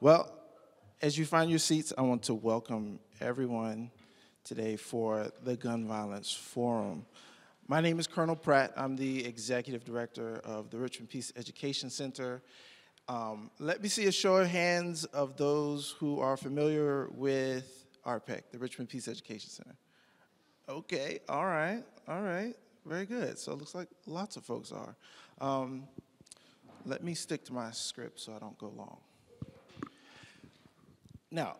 Well, as you find your seats, I want to welcome everyone today for the Gun Violence Forum. My name is Colonel Pratt. I'm the Executive Director of the Richmond Peace Education Center. Let me see a show of hands of those who are familiar with RPEC, the Richmond Peace Education Center. Okay, all right, very good. So it looks like lots of folks are. Let me stick to my script so I don't go long. Now,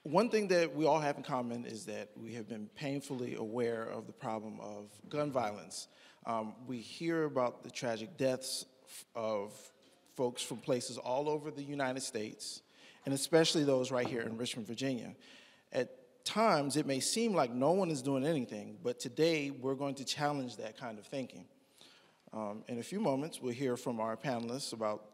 one thing that we all have in common is that we have been painfully aware of the problem of gun violence. We hear about the tragic deaths of folks from places all over the United States, and especially those right here in Richmond, Virginia. At times, it may seem like no one is doing anything, but today we're going to challenge that kind of thinking. In a few moments, we'll hear from our panelists about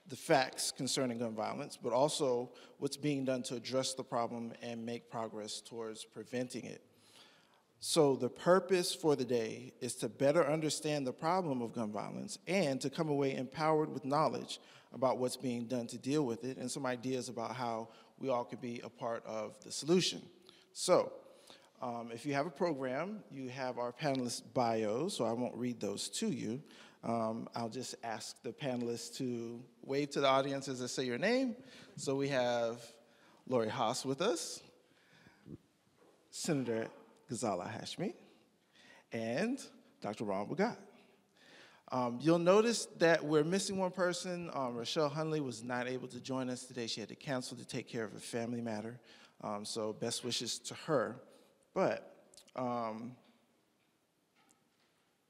the facts concerning gun violence, but also what's being done to address the problem and make progress towards preventing it. So the purpose for the day is to better understand the problem of gun violence and to come away empowered with knowledge about what's being done to deal with it and some ideas about how we all could be a part of the solution. So if you have a program, you have our panelists' bios, so I won't read those to you. I'll just ask the panelists to wave to the audience as I say your name. So we have Lori Haas with us, Senator Ghazala Hashmi, and Dr. Ron Bagat. You'll notice that we're missing one person. Rochelle Hunley was not able to join us today. She had to cancel to take care of a family matter. So best wishes to her. But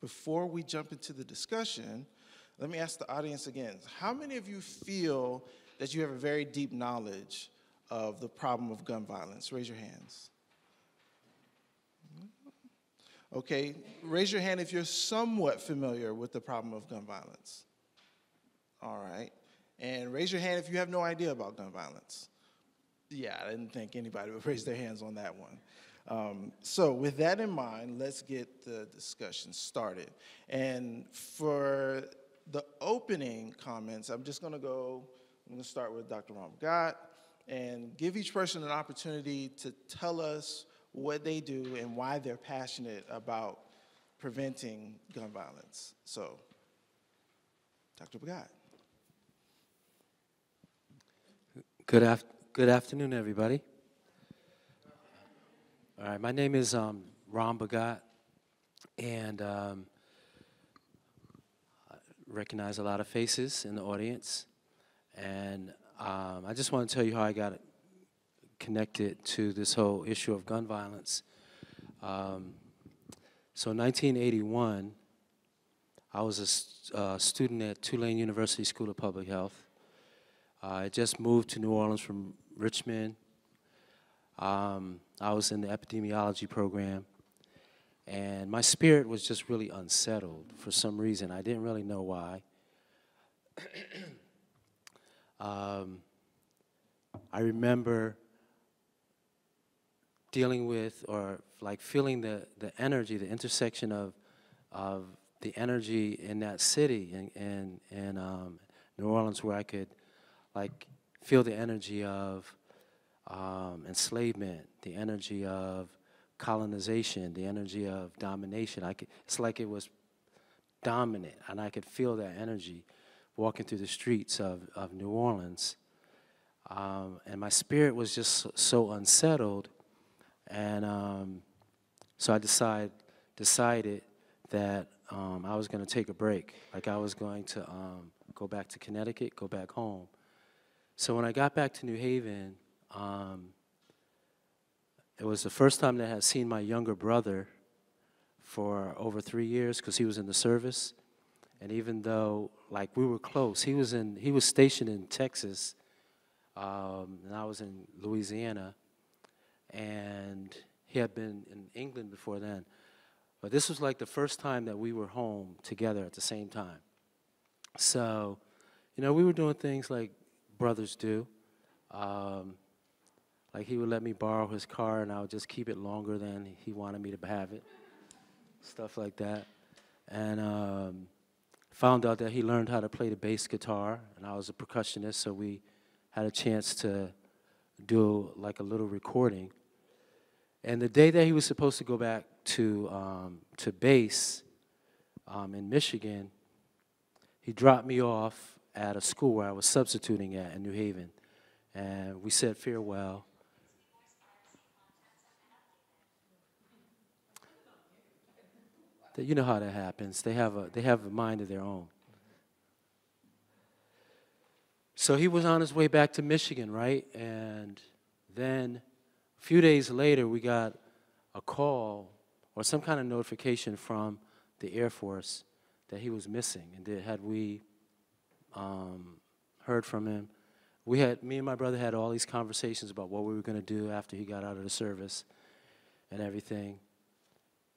before we jump into the discussion, let me ask the audience again. How many of you feel that you have a very deep knowledge of the problem of gun violence? Raise your hands. Okay, raise your hand if you're somewhat familiar with the problem of gun violence. All right. And raise your hand if you have no idea about gun violence. Yeah, I didn't think anybody would raise their hands on that one. So with that in mind, let's get the discussion started. And for the opening comments, I'm going to start with Dr. Ron Bagat and give each person an opportunity to tell us what they do and why they're passionate about preventing gun violence. So, Dr. Bagat. Good afternoon, everybody. All right, my name is Ron Bagat, and I recognize a lot of faces in the audience. And I just want to tell you how I got connected to this whole issue of gun violence. So in 1981, I was a student at Tulane University School of Public Health. I just moved to New Orleans from Richmond. I was in the epidemiology program, and my spirit was just really unsettled for some reason. I didn't really know why. I remember dealing with or like feeling the energy, the intersection of the energy in that city in New Orleans, where I could like feel the energy of enslavement, the energy of colonization, the energy of domination. It's like it was dominant, and I could feel that energy walking through the streets of New Orleans. And my spirit was just so unsettled, and so I decided that I was going to take a break. Like I was going to go back to Connecticut, go back home. So when I got back to New Haven, it was the first time that I had seen my younger brother for over 3 years because he was in the service. And even though, like, we were close, he was stationed in Texas, and I was in Louisiana, and he had been in England before then. But this was like the first time that we were home together at the same time. So, you know, we were doing things like brothers do. Like he would let me borrow his car and I would just keep it longer than he wanted me to have it. Stuff like that. And Found out that he learned how to play the bass guitar, and I was a percussionist, so we had a chance to do like a little recording. And the day that he was supposed to go back to base in Michigan, he dropped me off at a school where I was substituting at in New Haven, and we said farewell. You know how that happens. They have a mind of their own. So he was on his way back to Michigan, right? And then a few days later, we got a call or some kind of notification from the Air Force that he was missing. And had we heard from him, me and my brother had all these conversations about what we were going to do after he got out of the service and everything.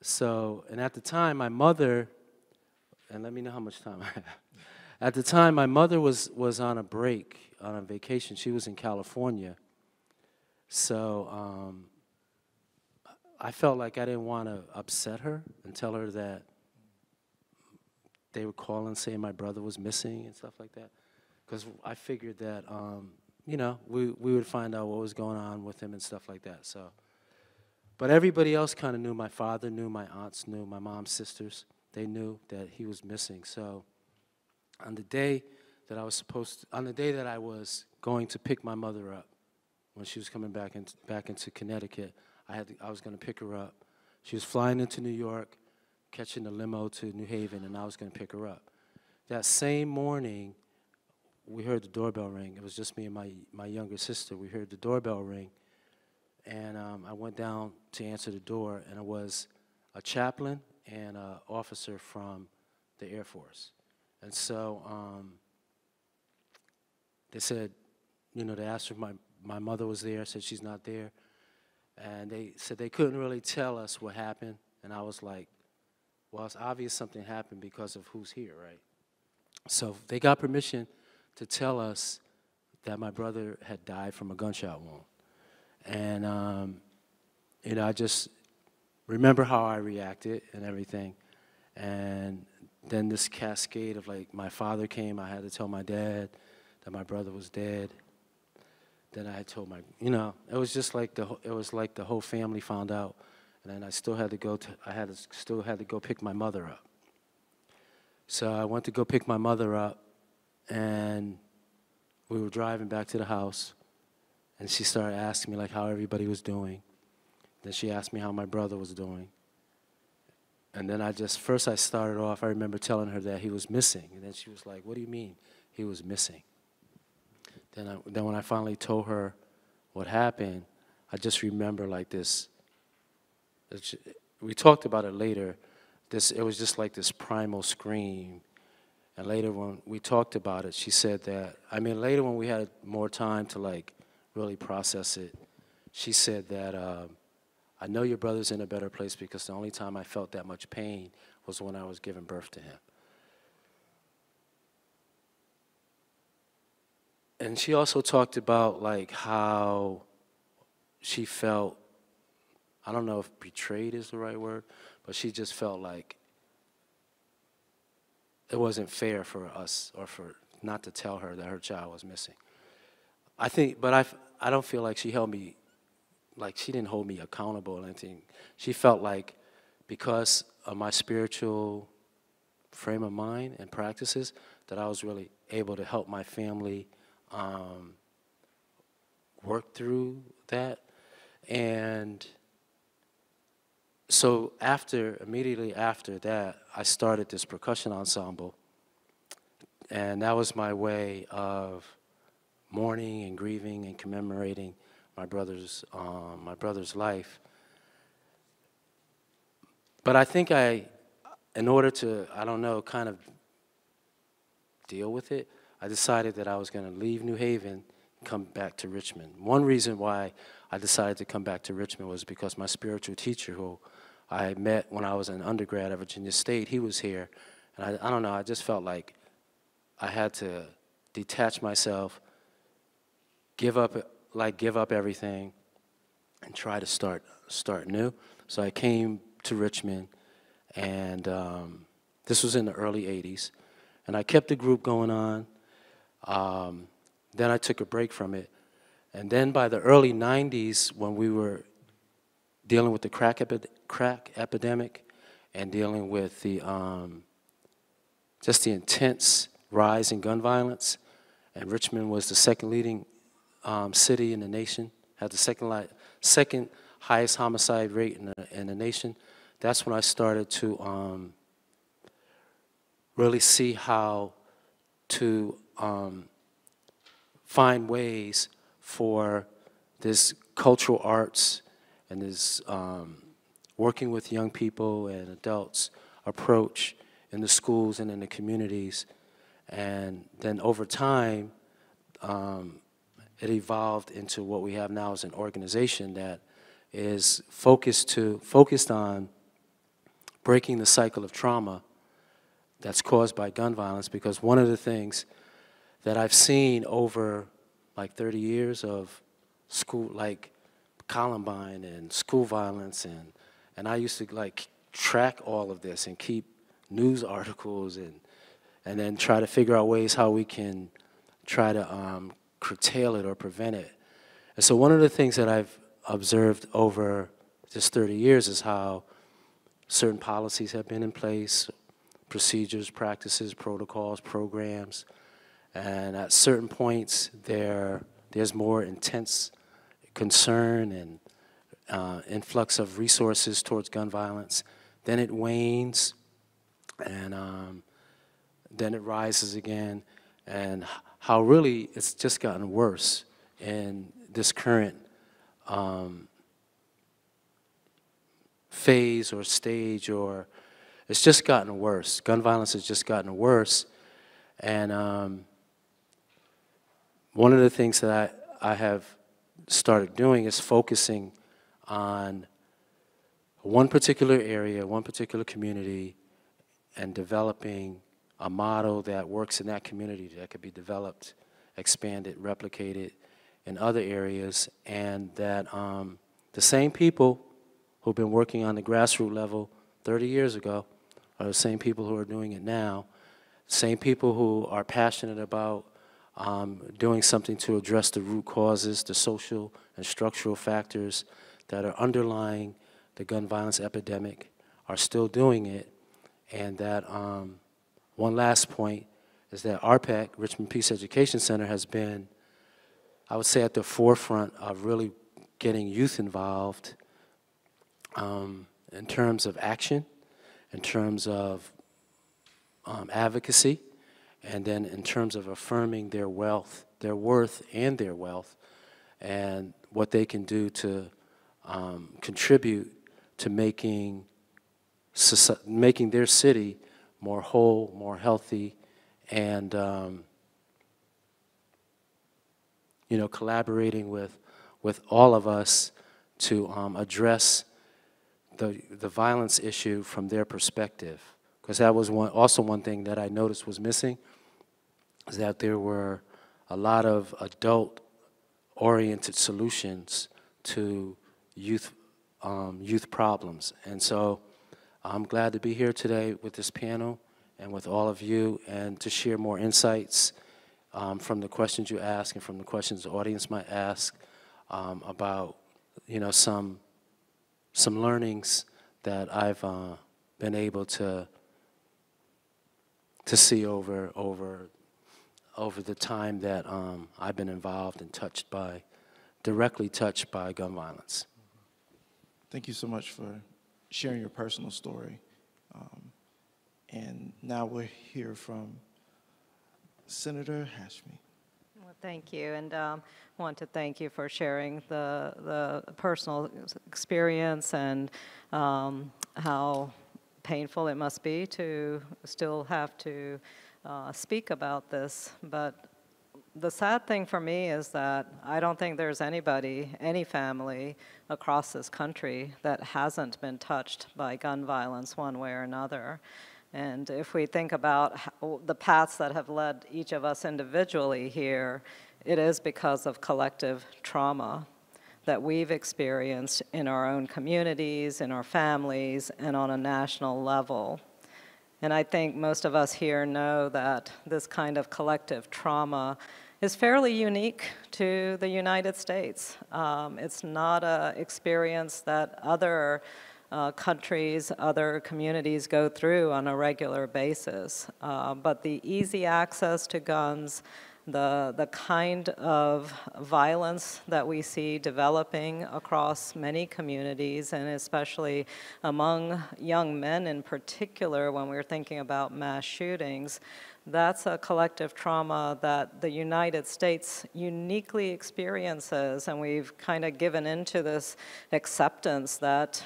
So, and at the time, my mother, and let me know how much time I have. At the time, my mother was on a break, on a vacation. She was in California. So I felt like I didn't want to upset her and tell her that they were calling saying my brother was missing and stuff like that. Because I figured that, you know, we would find out what was going on with him and stuff like that. So. But everybody else kind of knew. My father knew, my aunts knew, my mom's sisters. They knew that he was missing. So on the day that I was going to pick my mother up, when she was coming back into Connecticut, I was going to pick her up. She was flying into New York, catching a limo to New Haven, and I was going to pick her up. That same morning, we heard the doorbell ring. It was just me and my younger sister. We heard the doorbell ring. And I went down to answer the door, and it was a chaplain and an officer from the Air Force. And so they said, you know, they asked if my mother was there. I said she's not there. And they said they couldn't really tell us what happened. And I was like, well, it's obvious something happened because of who's here, right? So they got permission to tell us that my brother had died from a gunshot wound. And, you know, I just remember how I reacted and everything. And then this cascade of, like, my father came. I had to tell my dad that my brother was dead. Then I had told you know, it was just like the whole family found out. And then I still had to go pick my mother up. So I went to go pick my mother up, and we were driving back to the house. And she started asking me, like, how everybody was doing. Then she asked me how my brother was doing. And then I started off, I remember telling her that he was missing. And then she was like, what do you mean he was missing? Then when I finally told her what happened, I just remember like this. We talked about it later. It was just like this primal scream. And later when we talked about it, she said that, later when we had more time to, like, really process it, she said that, I know your brother's in a better place because the only time I felt that much pain was when I was giving birth to him. And she also talked about, like, how she felt, I don't know if betrayed is the right word, but she just felt like it wasn't fair for us or for not to tell her that her child was missing. I don't feel like she held me, like she didn't hold me accountable or anything. She felt like because of my spiritual frame of mind and practices that I was really able to help my family work through that. And so immediately after that, I started this percussion ensemble. And that was my way of mourning and grieving and commemorating my brother's life. But I think in order to, kind of deal with it, I decided that I was going to leave New Haven and come back to Richmond. One reason why I decided to come back to Richmond was because my spiritual teacher, who I met when I was an undergrad at Virginia State, he was here. And I don't know, I just felt like I had to detach myself, give up everything, and try to start new. So I came to Richmond, and this was in the early 80s. And I kept the group going on. Then I took a break from it. And then by the early 90s, when we were dealing with the crack epidemic and dealing with the just the intense rise in gun violence, and Richmond was the second leading city in the nation, had the second highest homicide rate in the nation. That's when I started to really see how to find ways for this cultural arts and this working with young people and adults approach in the schools and in the communities. And then over time, it evolved into what we have now as an organization that is focused on breaking the cycle of trauma that's caused by gun violence, because one of the things that I've seen over like 30 years of school, like Columbine and school violence, and I used to like track all of this and keep news articles and then try to figure out ways how we can try to curtail it or prevent it. And so one of the things that I've observed over just 30 years is how certain policies have been in place, procedures, practices, protocols, programs, and at certain points there's more intense concern and influx of resources towards gun violence. Then it wanes, and then it rises again, and how really it's just gotten worse in this current phase or stage, or it's just gotten worse. Gun violence has just gotten worse, and one of the things that I have started doing is focusing on one particular area, one particular community, and developing a model that works in that community that could be developed, expanded, replicated in other areas, and that the same people who've been working on the grassroots level 30 years ago are the same people who are doing it now, same people who are passionate about doing something to address the root causes, the social and structural factors that are underlying the gun violence epidemic, are still doing it. And that one last point is that RPEC, Richmond Peace Education Center, has been, I would say, at the forefront of really getting youth involved in terms of action, in terms of advocacy, and then in terms of affirming their wealth, their worth and their wealth, and what they can do to contribute to making their city more whole, more healthy, and you know, collaborating with all of us to address the violence issue from their perspective. Because that was also one thing that I noticed was missing, is that there were a lot of adult-oriented solutions to youth problems. And so I'm glad to be here today with this panel and with all of you, and to share more insights from the questions you ask and from the questions the audience might ask about, you know, some learnings that I've been able to see over the time that I've been involved and directly touched by gun violence. Thank you so much for sharing your personal story. And now we'll hear from Senator Hashmi. Well, thank you, and want to thank you for sharing the personal experience and how painful it must be to still have to speak about this. But the sad thing for me is that I don't think there's anybody, any family across this country that hasn't been touched by gun violence one way or another. And if we think about the paths that have led each of us individually here, it is because of collective trauma that we've experienced in our own communities, in our families, and on a national level. And I think most of us here know that this kind of collective trauma is fairly unique to the United States. It's not an experience that other countries, other communities go through on a regular basis. But the easy access to guns, the kind of violence that we see developing across many communities, and especially among young men in particular when we're thinking about mass shootings, that's a collective trauma that the United States uniquely experiences, and we've kind of given into this acceptance that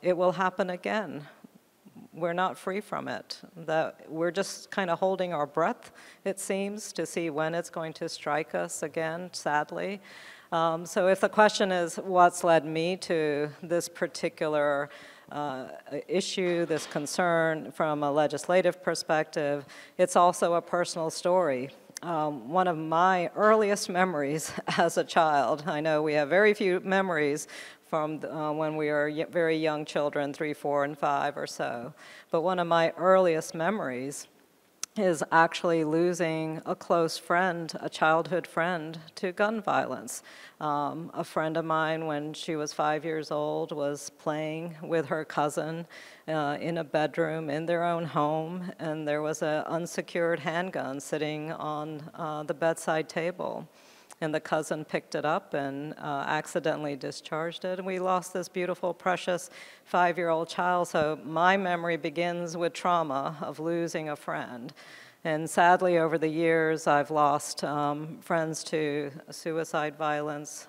it will happen again. We're not free from it. That we're just kind of holding our breath, it seems, to see when it's going to strike us again, sadly. So if the question is what's led me to this particular issue, this concern from a legislative perspective, it's also a personal story. One of my earliest memories as a child, I know we have very few memories from when we were very young children, 3, 4, and 5 or so, but one of my earliest memories is actually losing a close friend, a childhood friend, to gun violence. A friend of mine, when she was 5 years old, was playing with her cousin in a bedroom in their own home, and there was an unsecured handgun sitting on the bedside table. And the cousin picked it up and accidentally discharged it, and we lost this beautiful, precious 5-year-old child. So my memory begins with trauma of losing a friend. And sadly, over the years, I've lost friends to suicide violence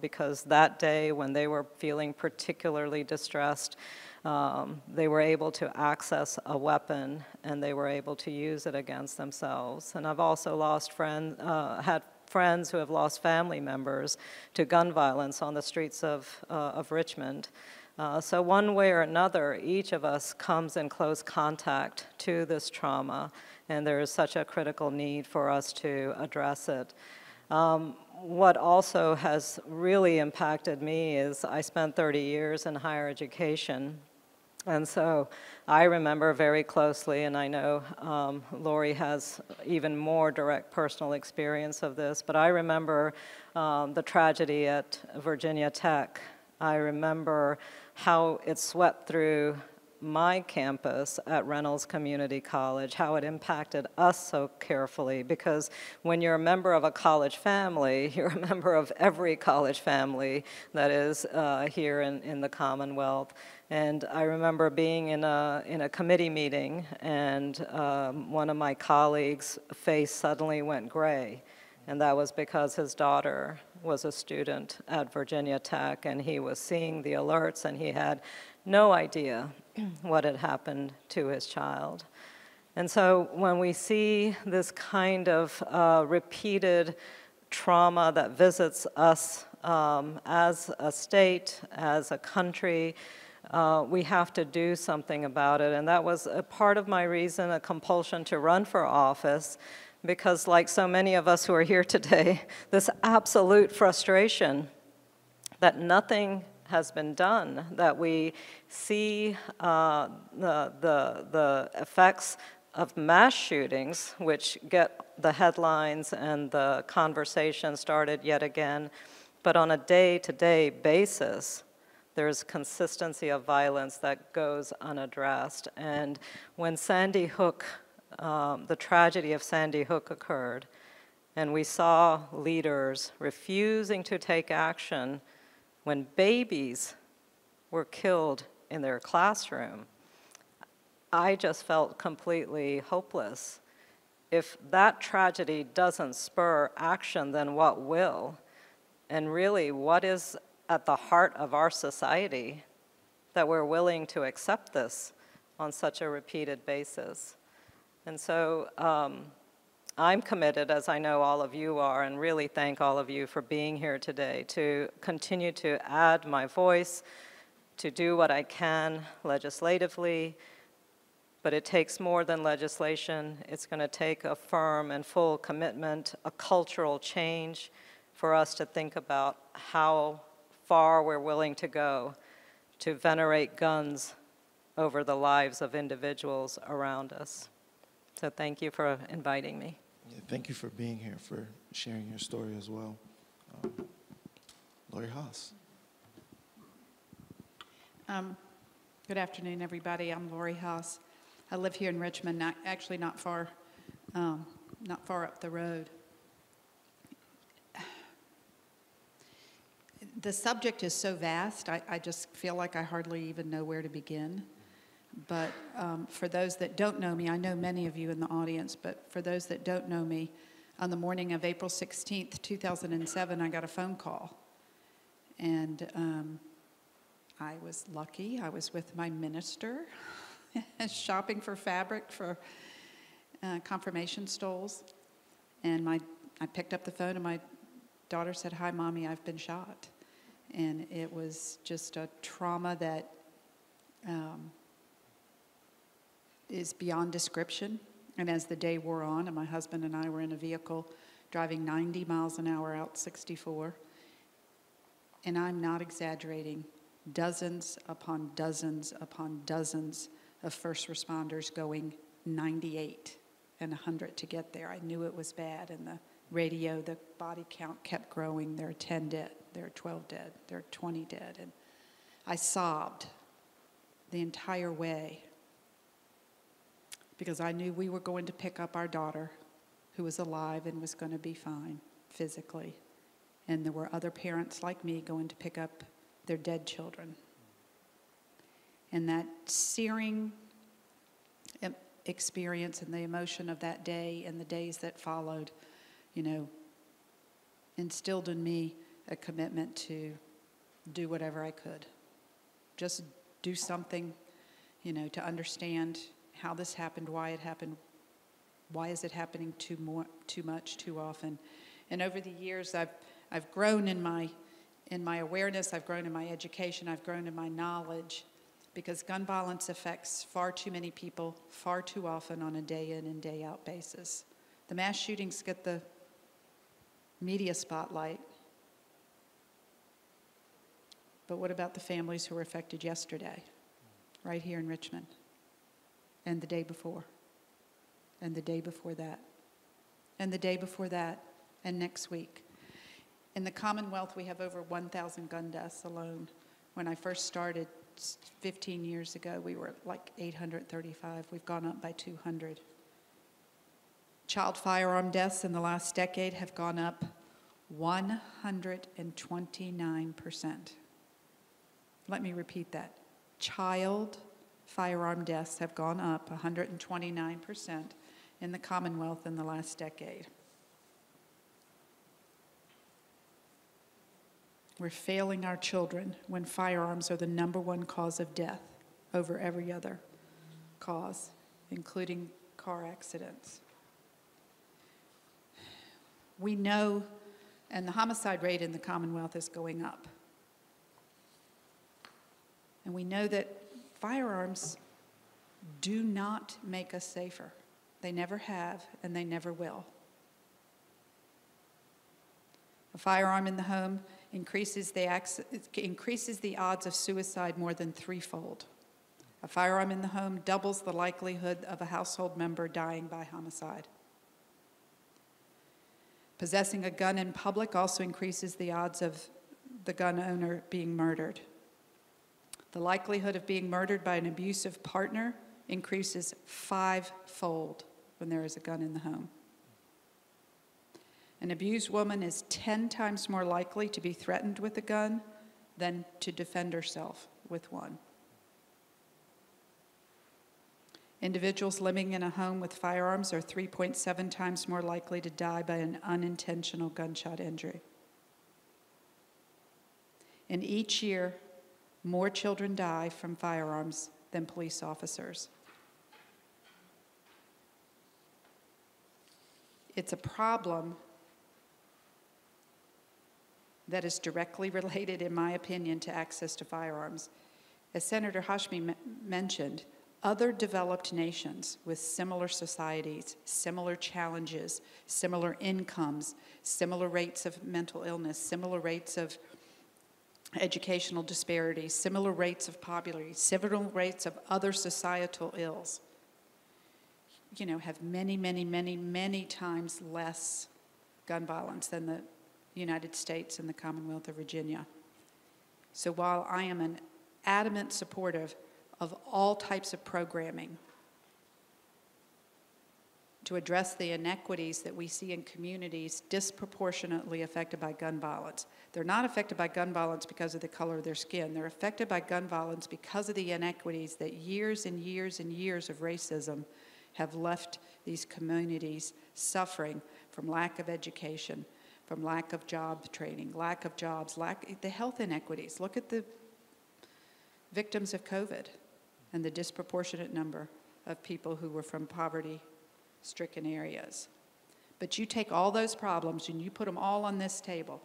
because that day, when they were feeling particularly distressed, they were able to access a weapon, and they were able to use it against themselves. And I've also lost had friends who have lost family members to gun violence on the streets of Richmond. So one way or another, each of us comes in close contact to this trauma, and there is such a critical need for us to address it. What also has really impacted me is I spent 30 years in higher education. And so I remember very closely, and I know Lori has even more direct personal experience of this, but I remember the tragedy at Virginia Tech. I remember how it swept through my campus at Reynolds Community College, how it impacted us so carefully, because when you're a member of a college family, you're a member of every college family that is here in the Commonwealth. And I remember being in a committee meeting, and one of my colleagues' face suddenly went gray, and that was because his daughter was a student at Virginia Tech, and he was seeing the alerts, and he had no idea what had happened to his child. And so when we see this kind of repeated trauma that visits us as a state, as a country, we have to do something about it. And that was a part of my reason, a compulsion to run for office, because like so many of us who are here today, this absolute frustration that nothing has been done, that we see the effects of mass shootings, which get the headlines and the conversation started yet again, but on a day-to-day basis, there's consistency of violence that goes unaddressed. And when Sandy Hook, the tragedy of Sandy Hook occurred, and we saw leaders refusing to take action when babies were killed in their classroom, I just felt completely hopeless. If that tragedy doesn't spur action, then what will? And really, what is at the heart of our society that we're willing to accept this on such a repeated basis? And so I'm committed, as I know all of you are, and really thank all of you for being here today, to continue to add my voice, to do what I can legislatively, but it takes more than legislation. It's going to take a firm and full commitment, a cultural change for us to think about how far we're willing to go to venerate guns over the lives of individuals around us. So thank you for inviting me. Yeah, thank you for being here, for sharing your story as well. Lori Haas. Good afternoon, everybody. I'm Lori Haas. I live here in Richmond, actually not far up the road. The subject is so vast, I just feel like I hardly even know where to begin. But for those that don't know me, I know many of you in the audience, but for those that don't know me, on the morning of April 16th, 2007, I got a phone call. And I was lucky. I was with my minister shopping for fabric for confirmation stoles. And I picked up the phone and my daughter said, "Hi, Mommy, I've been shot." And it was just a trauma that is beyond description. And as the day wore on, and my husband and I were in a vehicle driving 90 miles an hour out 64, and I'm not exaggerating, dozens upon dozens upon dozens of first responders going 98 and 100 to get there. I knew it was bad, and the radio, the body count kept growing. There are 10 dead, there are 12 dead, there are 20 dead. And I sobbed the entire way because I knew we were going to pick up our daughter, who was alive and was going to be fine physically. And there were other parents like me going to pick up their dead children. And that searing experience and the emotion of that day and the days that followed, instilled in me a commitment to do whatever I could. Just do something, to understand how this happened, why it happened, why is it happening too much, too often. And over the years, I've grown in my awareness, I've grown in my education, I've grown in my knowledge, because gun violence affects far too many people, far too often on a day in and day out basis. The mass shootings get the media spotlight. But what about the families who were affected yesterday, right here in Richmond, and the day before, and the day before that, and the day before that, and next week? In the Commonwealth, we have over 1,000 gun deaths alone. When I first started 15 years ago, we were at like 835. We've gone up by 200. Child firearm deaths in the last decade have gone up 129%. Let me repeat that. Child firearm deaths have gone up 129% in the Commonwealth in the last decade. We're failing our children when firearms are the #1 cause of death over every other cause, including car accidents. We know, and the homicide rate in the Commonwealth is going up. And we know that firearms do not make us safer. They never have, and they never will. A firearm in the home increases the odds of suicide more than threefold. A firearm in the home doubles the likelihood of a household member dying by homicide. Possessing a gun in public also increases the odds of the gun owner being murdered. The likelihood of being murdered by an abusive partner increases 5-fold when there is a gun in the home. An abused woman is 10 times more likely to be threatened with a gun than to defend herself with one. Individuals living in a home with firearms are 3.7 times more likely to die by an unintentional gunshot injury. And each year, more children die from firearms than police officers. It's a problem that is directly related, in my opinion, to access to firearms. As Senator Hashmi mentioned, other developed nations with similar societies, similar challenges, similar incomes, similar rates of mental illness, similar rates of educational disparities, similar rates of poverty, similar rates of other societal ills, you know, have many, many, many, many times less gun violence than the United States and the Commonwealth of Virginia. So while I am an adamant supporter of all types of programming to address the inequities that we see in communities disproportionately affected by gun violence. They're not affected by gun violence because of the color of their skin. They're affected by gun violence because of the inequities that years and years and years of racism have left these communities suffering from lack of education, from lack of job training, lack of jobs, the health inequities. Look at the victims of COVID and the disproportionate number of people who were from poverty-stricken areas. But you take all those problems and you put them all on this table,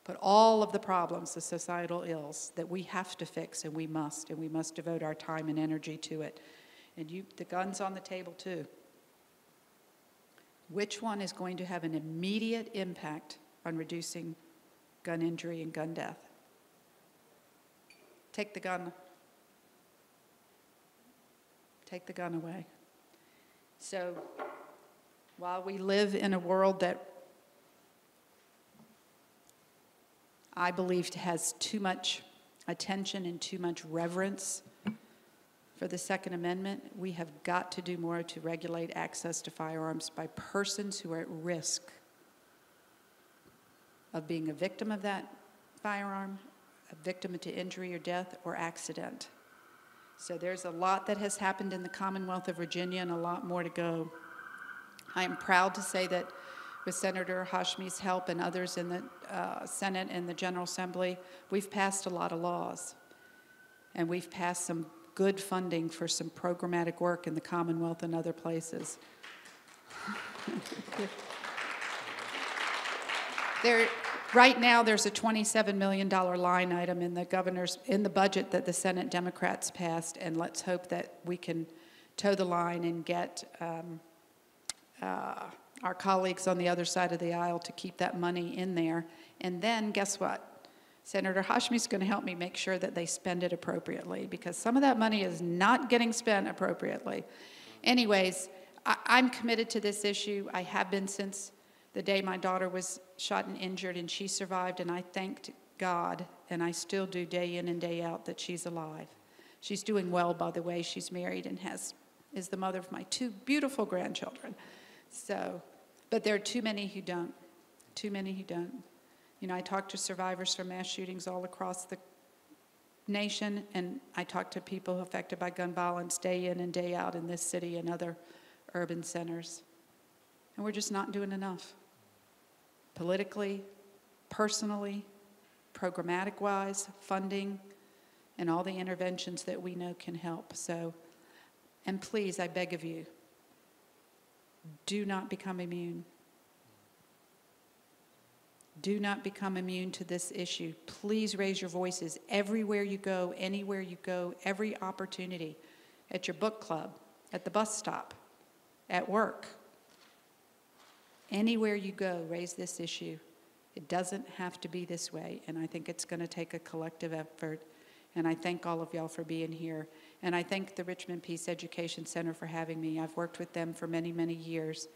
put all of the problems, the societal ills that we have to fix, and we must devote our time and energy to it. And the gun's on the table too. Which one is going to have an immediate impact on reducing gun injury and gun death? Take the gun away. So while we live in a world that I believe has too much attention and too much reverence for the Second Amendment, we have got to do more to regulate access to firearms by persons who are at risk of being a victim of that firearm, a victim to injury or death or accident. So there's a lot that has happened in the Commonwealth of Virginia and a lot more to go. I am proud to say that with Senator Hashmi's help and others in the Senate and the General Assembly, we've passed a lot of laws. And we've passed some good funding for some programmatic work in the Commonwealth and other places. Right now, there's a $27 million line item in the budget that the Senate Democrats passed, and let's hope that we can toe the line and get our colleagues on the other side of the aisle to keep that money in there. And then, guess what? Senator Hashmi's going to help me make sure that they spend it appropriately, because some of that money is not getting spent appropriately. Anyways, I'm committed to this issue. I have been since the day my daughter was shot and injured, and she survived, and I thanked God, and I still do day in and day out, that she's alive. She's doing well, by the way. She's married and is the mother of my 2 beautiful grandchildren. So, but there are too many who don't. Too many who don't. You know, I talk to survivors from mass shootings all across the nation, and I talk to people affected by gun violence day in and day out in this city and other urban centers. And we're just not doing enough. Politically, personally, programmatic-wise, funding, and all the interventions that we know can help. So, and please, I beg of you, do not become immune. Do not become immune to this issue. Please raise your voices everywhere you go, anywhere you go, every opportunity, at your book club, at the bus stop, at work. Anywhere you go, raise this issue. It doesn't have to be this way, and I think it's going to take a collective effort. And I thank all of y'all for being here. And I thank the Richmond Peace Education Center for having me. I've worked with them for many, many years,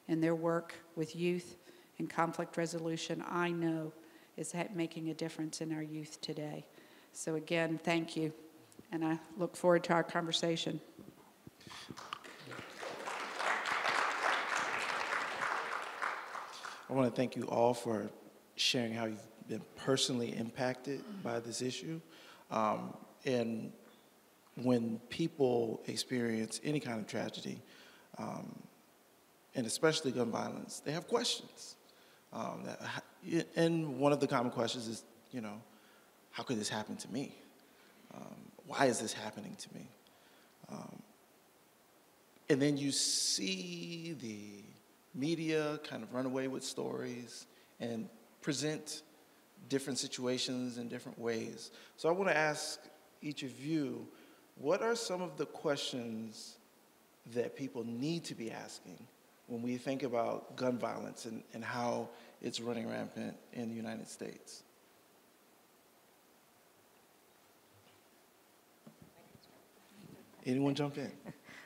and their work with youth and conflict resolution, I know, is making a difference in our youth today. So again, thank you, and I look forward to our conversation. I want to thank you all for sharing how you've been personally impacted by this issue. And when people experience any kind of tragedy, and especially gun violence, they have questions. And one of the common questions is, you know, how could this happen to me? Why is this happening to me? And then you see the media kind of run away with stories and present different situations in different ways. So I want to ask each of you, what are some of the questions that people need to be asking when we think about gun violence and how it's running rampant in the United States? Anyone jump in?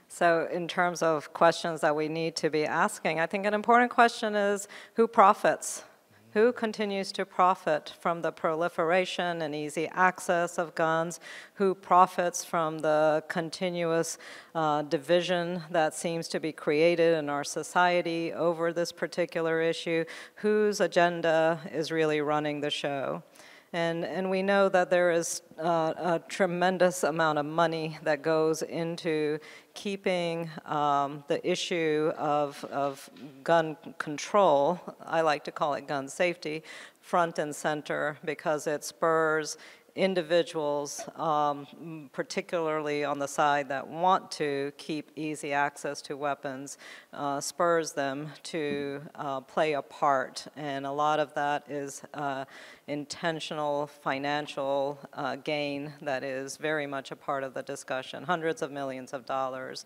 So in terms of questions that we need to be asking, I think an important question is who profits? Who continues to profit from the proliferation and easy access of guns? Who profits from the continuous division that seems to be created in our society over this particular issue? Whose agenda is really running the show? And we know that there is a tremendous amount of money that goes into keeping the issue of gun control, I like to call it gun safety, front and center, because it spurs individuals, particularly on the side that want to keep easy access to weapons, spurs them to play a part. And a lot of that is intentional financial gain that is very much a part of the discussion. Hundreds of millions of dollars,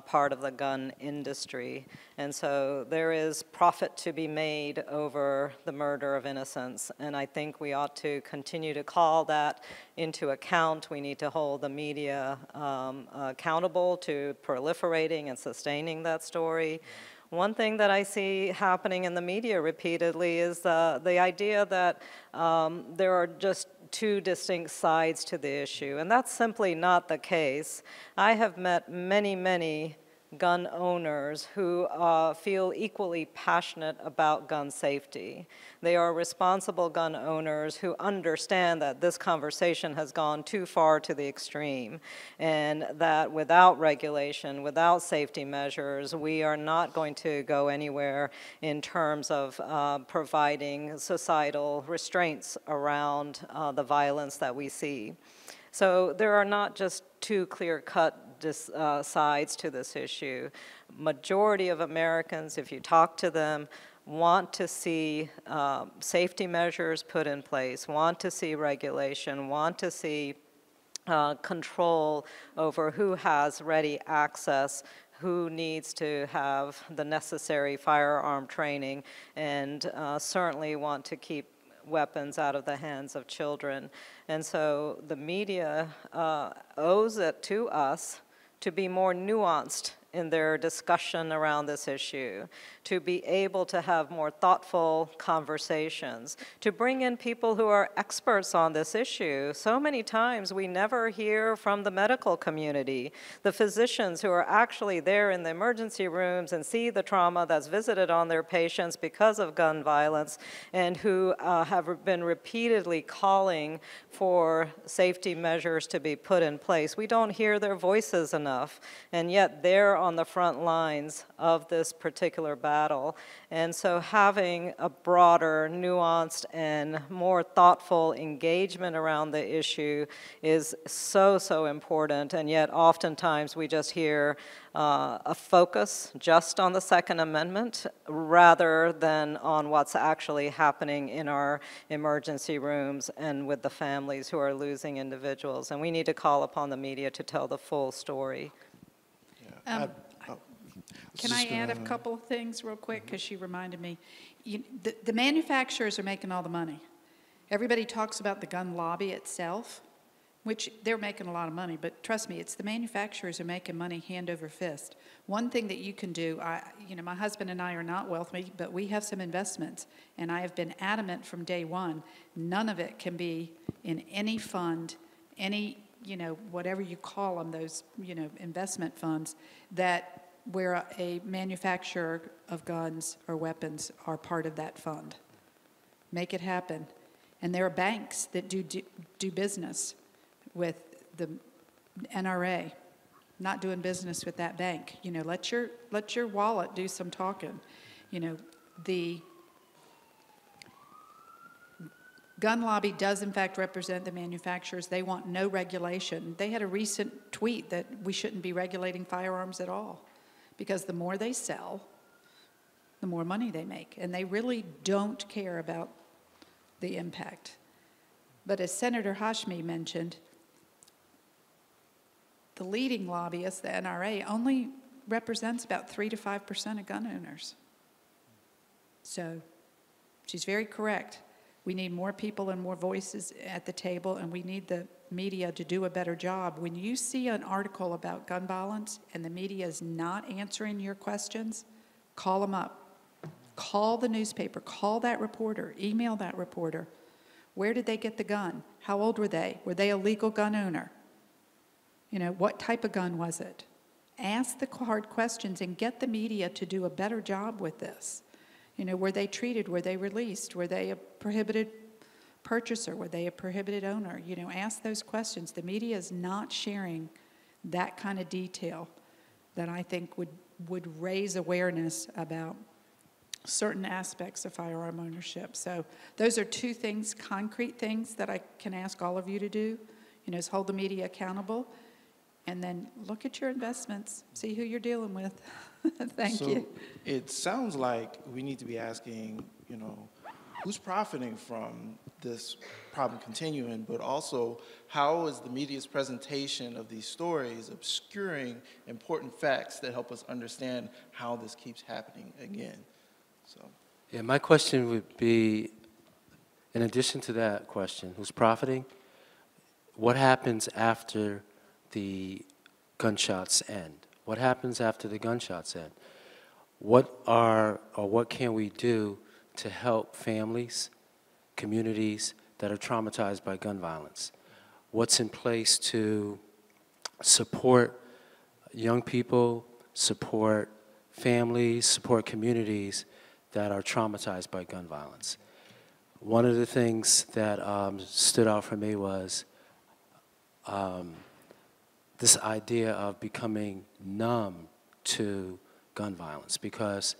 part of the gun industry. And so there is profit to be made over the murder of innocents. And I think we ought to continue to call that into account. We need to hold the media accountable to proliferating and sustaining that story. One thing that I see happening in the media repeatedly is the idea that there are just two distinct sides to the issue, and that's simply not the case. I have met many gun owners who feel equally passionate about gun safety. They are responsible gun owners who understand that this conversation has gone too far to the extreme, and that without regulation, without safety measures, we are not going to go anywhere in terms of providing societal restraints around the violence that we see. So there are not just two clear-cut sides to this issue. Majority of Americans, if you talk to them, want to see safety measures put in place, want to see regulation, want to see control over who has ready access, who needs to have the necessary firearm training, and certainly want to keep weapons out of the hands of children. And so the media owes it to us to be more nuanced in their discussion around this issue, to be able to have more thoughtful conversations, to bring in people who are experts on this issue. So many times we never hear from the medical community, the physicians who are actually there in the emergency rooms and see the trauma that's visited on their patients because of gun violence, and who have been repeatedly calling for safety measures to be put in place. We don't hear their voices enough, and yet they're on the front lines of this particular battle. And so having a broader, nuanced, and more thoughtful engagement around the issue is so important, and yet oftentimes we just hear a focus just on the Second Amendment rather than on what's actually happening in our emergency rooms and with the families who are losing individuals. And we need to call upon the media to tell the full story. Can I add a couple of things real quick, because she reminded me. The manufacturers are making all the money. Everybody talks about the gun lobby itself, which they're making a lot of money, but trust me, it's the manufacturers who are making money hand over fist. One thing that you can do, my husband and I are not wealthy, but we have some investments, and I have been adamant from day one, none of it can be in any fund, any, whatever you call them, those, investment funds, where a manufacturer of guns or weapons are part of that fund. Make it happen. And there are banks that do business with the NRA, not doing business with that bank. Let your wallet do some talking. The gun lobby does in fact represent the manufacturers. They want no regulation. They had a recent tweet that we shouldn't be regulating firearms at all, because the more they sell, the more money they make. And they really don't care about the impact. But as Senator Hashmi mentioned, the leading lobbyist, the NRA, only represents about 3 to 5% of gun owners. So she's very correct. We need more people and more voices at the table, and we need the media to do a better job. When you see an article about gun violence and the media is not answering your questions, call them up. Call the newspaper, call that reporter, email that reporter. Where did they get the gun? How old were they? Were they a legal gun owner? You know, what type of gun was it? Ask the hard questions and get the media to do a better job with this. You know, were they treated? Were they released? Were they a prohibited purchaser? Were they a prohibited owner? You know, ask those questions. The media is not sharing that kind of detail that I think would raise awareness about certain aspects of firearm ownership. So those are two things, concrete things that I can ask all of you to do, you know, is hold the media accountable, and then look at your investments, see who you're dealing with. Thank you. So it sounds like we need to be asking, you know, who's profiting from this problem continuing, but also how is the media's presentation of these stories obscuring important facts that help us understand how this keeps happening again? So. Yeah, my question would be, in addition to that question, who's profiting? What happens after the gunshots end? What happens after the gunshots end? What can we do to help families, communities that are traumatized by gun violence? What's in place to support young people, support families, support communities that are traumatized by gun violence? One of the things that stood out for me was this idea of becoming numb to gun violence, because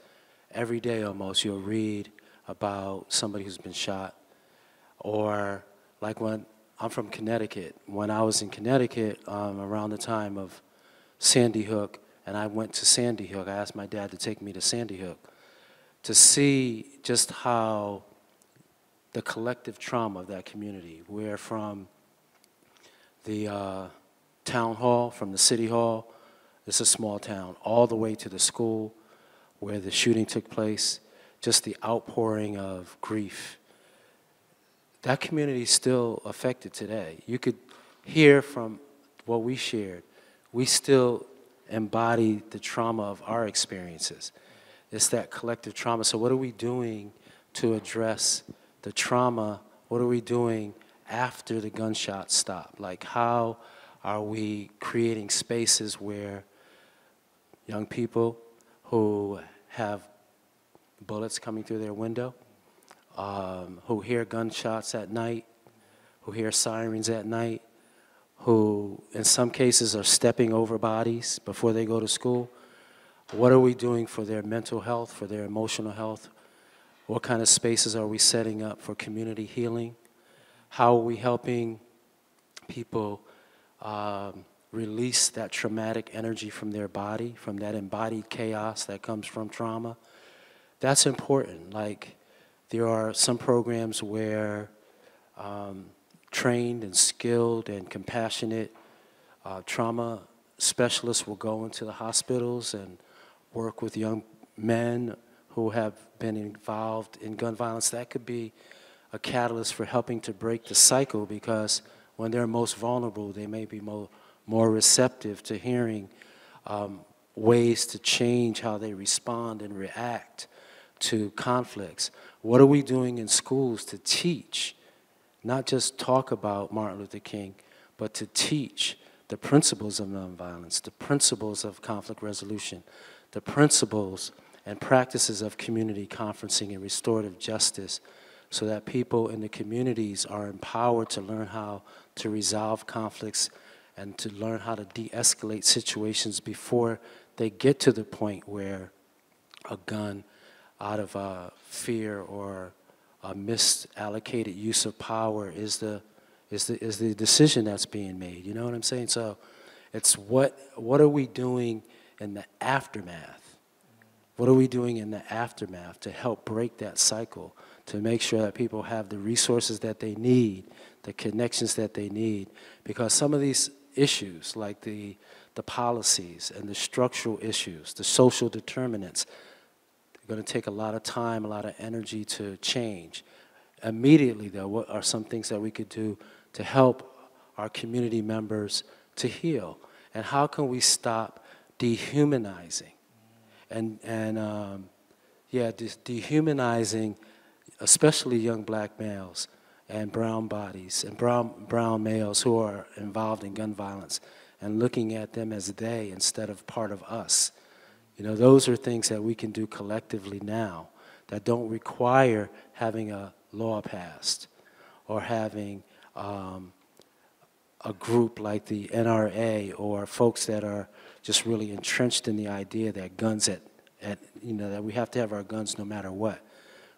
every day almost you'll read about somebody who's been shot, or like when I'm from Connecticut. When I was in Connecticut around the time of Sandy Hook, and I went to Sandy Hook, I asked my dad to take me to Sandy Hook to see just how the collective trauma of that community, where from the town hall, from the city hall, it's a small town, all the way to the school where the shooting took place, just the outpouring of grief. That community is still affected today. You could hear from what we shared. We still embody the trauma of our experiences. It's that collective trauma. So what are we doing to address the trauma? What are we doing after the gunshots stop? Like, how are we creating spaces where young people who have bullets coming through their window, who hear gunshots at night, who hear sirens at night, who in some cases are stepping over bodies before they go to school? What are we doing for their mental health, for their emotional health? What kind of spaces are we setting up for community healing? How are we helping people release that traumatic energy from their body, from that embodied chaos that comes from trauma? That's important. Like, there are some programs where trained and skilled and compassionate trauma specialists will go into the hospitals and work with young men who have been involved in gun violence. That could be a catalyst for helping to break the cycle, because when they're most vulnerable, they may be more receptive to hearing ways to change how they respond and react to conflicts. What are we doing in schools to teach, not just talk about Martin Luther King, but to teach the principles of nonviolence, the principles of conflict resolution, the principles and practices of community conferencing and restorative justice, so that people in the communities are empowered to learn how to resolve conflicts and to learn how to de-escalate situations before they get to the point where a gun, out of fear or a misallocated use of power, is the decision that's being made. You know what I'm saying? So it's what are we doing in the aftermath? What are we doing in the aftermath to help break that cycle, to make sure that people have the resources that they need, the connections that they need? Because some of these issues, like the policies and the structural issues, the social determinants, they're going to take a lot of time, a lot of energy to change. immediately, though, what are some things that we could do to help our community members to heal? And how can we stop dehumanizing dehumanizing, especially young black males and brown bodies and brown males who are involved in gun violence, and looking at them as they instead of part of us. You know, those are things that we can do collectively now that don't require having a law passed or having a group like the NRA or folks that are just really entrenched in the idea that guns that we have to have our guns no matter what.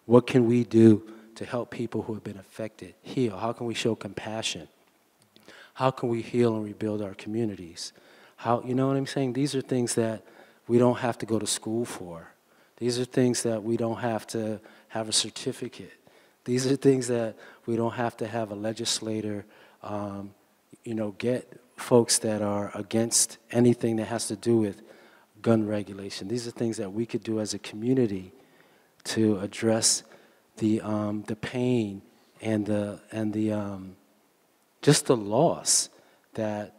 What can we do to help people who have been affected heal? How can we show compassion? How can we heal and rebuild our communities? How, you know what I'm saying? These are things that we don't have to go to school for. These are things that we don't have to have a certificate. These are things that we don't have to have a legislator, get folks that are against anything that has to do with gun regulation. These are things that we could do as a community to address the pain and just the loss that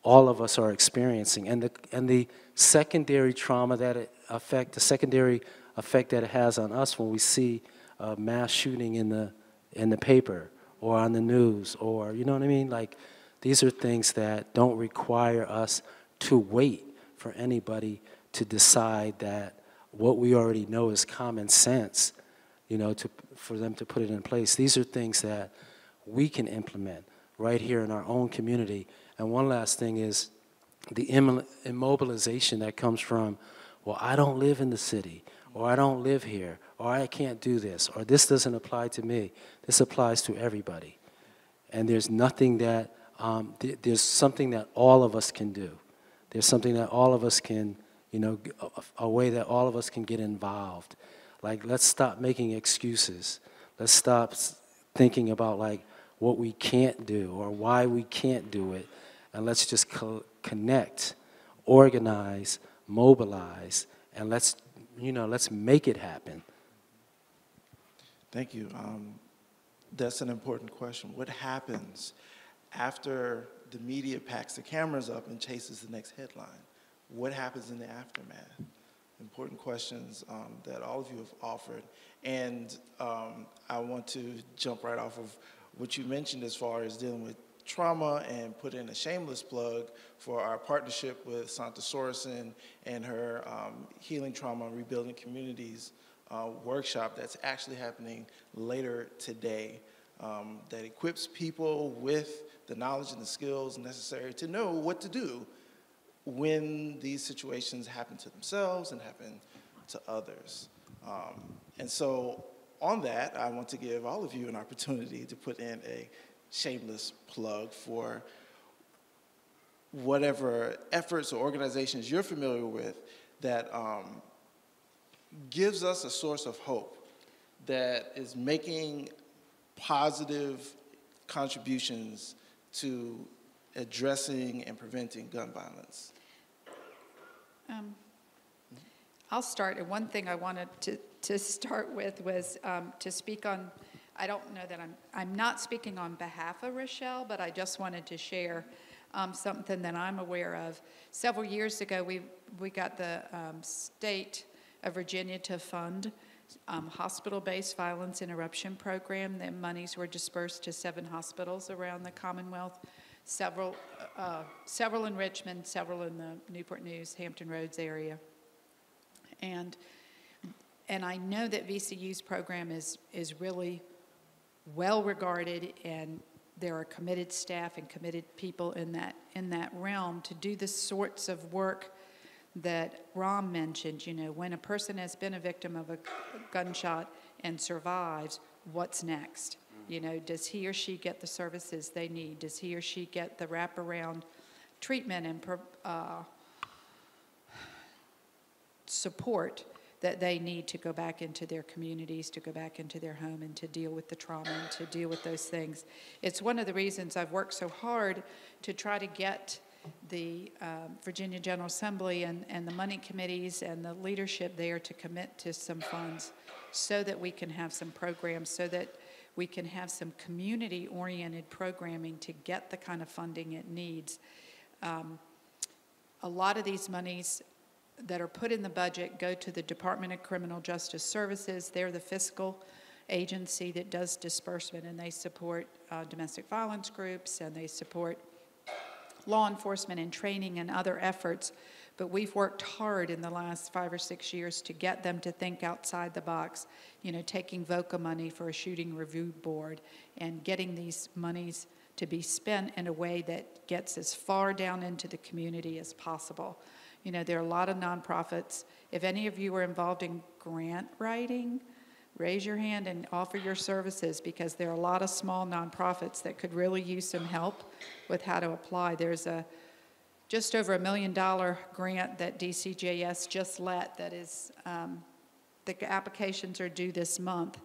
all of us are experiencing, and the secondary trauma that the secondary effect that it has on us when we see a mass shooting in the paper or on the news, or you know what I mean? Like, these are things that don't require us to wait for anybody to decide that what we already know is common sense, for them to put it in place. These are things that we can implement right here in our own community. And one last thing is the immobilization that comes from, well, I don't live in the city, or I don't live here, or I can't do this, or this doesn't apply to me. This applies to everybody. And there's nothing that, there's something that all of us can do. There's something that all of us can, a way that all of us can get involved. Like, let's stop making excuses. Let's stop thinking about, like, what we can't do or why we can't do it. And let's just connect, organize, mobilize, and let's make it happen. Thank you. That's an important question. What happens after the media packs the cameras up and chases the next headline? What happens in the aftermath? Important questions that all of you have offered. And I want to jump right off of what you mentioned as far as dealing with trauma and put in a shameless plug for our partnership with Santa Sorensen and her Healing Trauma and Rebuilding Communities workshop that's actually happening later today, that equips people with the knowledge and the skills necessary to know what to do when these situations happen to themselves and happen to others. And so on that, I want to give all of you an opportunity to put in a shameless plug for whatever efforts or organizations you're familiar with that gives us a source of hope, that is making positive contributions to addressing and preventing gun violence. I'll start. And one thing I wanted to start with was to speak on, I don't know that I'm not speaking on behalf of Rochelle, but I just wanted to share something that I'm aware of. Several years ago, we got the state of Virginia to fund hospital-based violence interruption program. The monies were dispersed to 7 hospitals around the Commonwealth, several in Richmond, several in the Newport News, Hampton Roads area. And I know that VCU's program is really well regarded, and there are committed staff and committed people in that realm to do the sorts of work that Ram mentioned. When a person has been a victim of a gunshot and survives, what's next? Does he or she get the services they need? Does he or she get the wraparound treatment and support that they need to go back into their communities, to go back into their home, and to deal with the trauma and to deal with those things? It's one of the reasons I've worked so hard to try to get the Virginia General Assembly and the money committees and the leadership there to commit to some funds so that we can have some programs, so that we can have some community-oriented programming to get the kind of funding it needs. A lot of these monies that are put in the budget go to the Department of Criminal Justice Services. They're the fiscal agency that does disbursement, and they support domestic violence groups, and they support law enforcement and training and other efforts. But we've worked hard in the last 5 or 6 years to get them to think outside the box, you know, taking VOCA money for a shooting review board and getting these monies to be spent in a way that gets as far down into the community as possible. You know, there are a lot of nonprofits. If any of you are involved in grant writing, raise your hand and offer your services, because there are a lot of small nonprofits that could really use some help with how to apply. There's a just over $1 million grant that DCJS just let that is, the applications are due this month.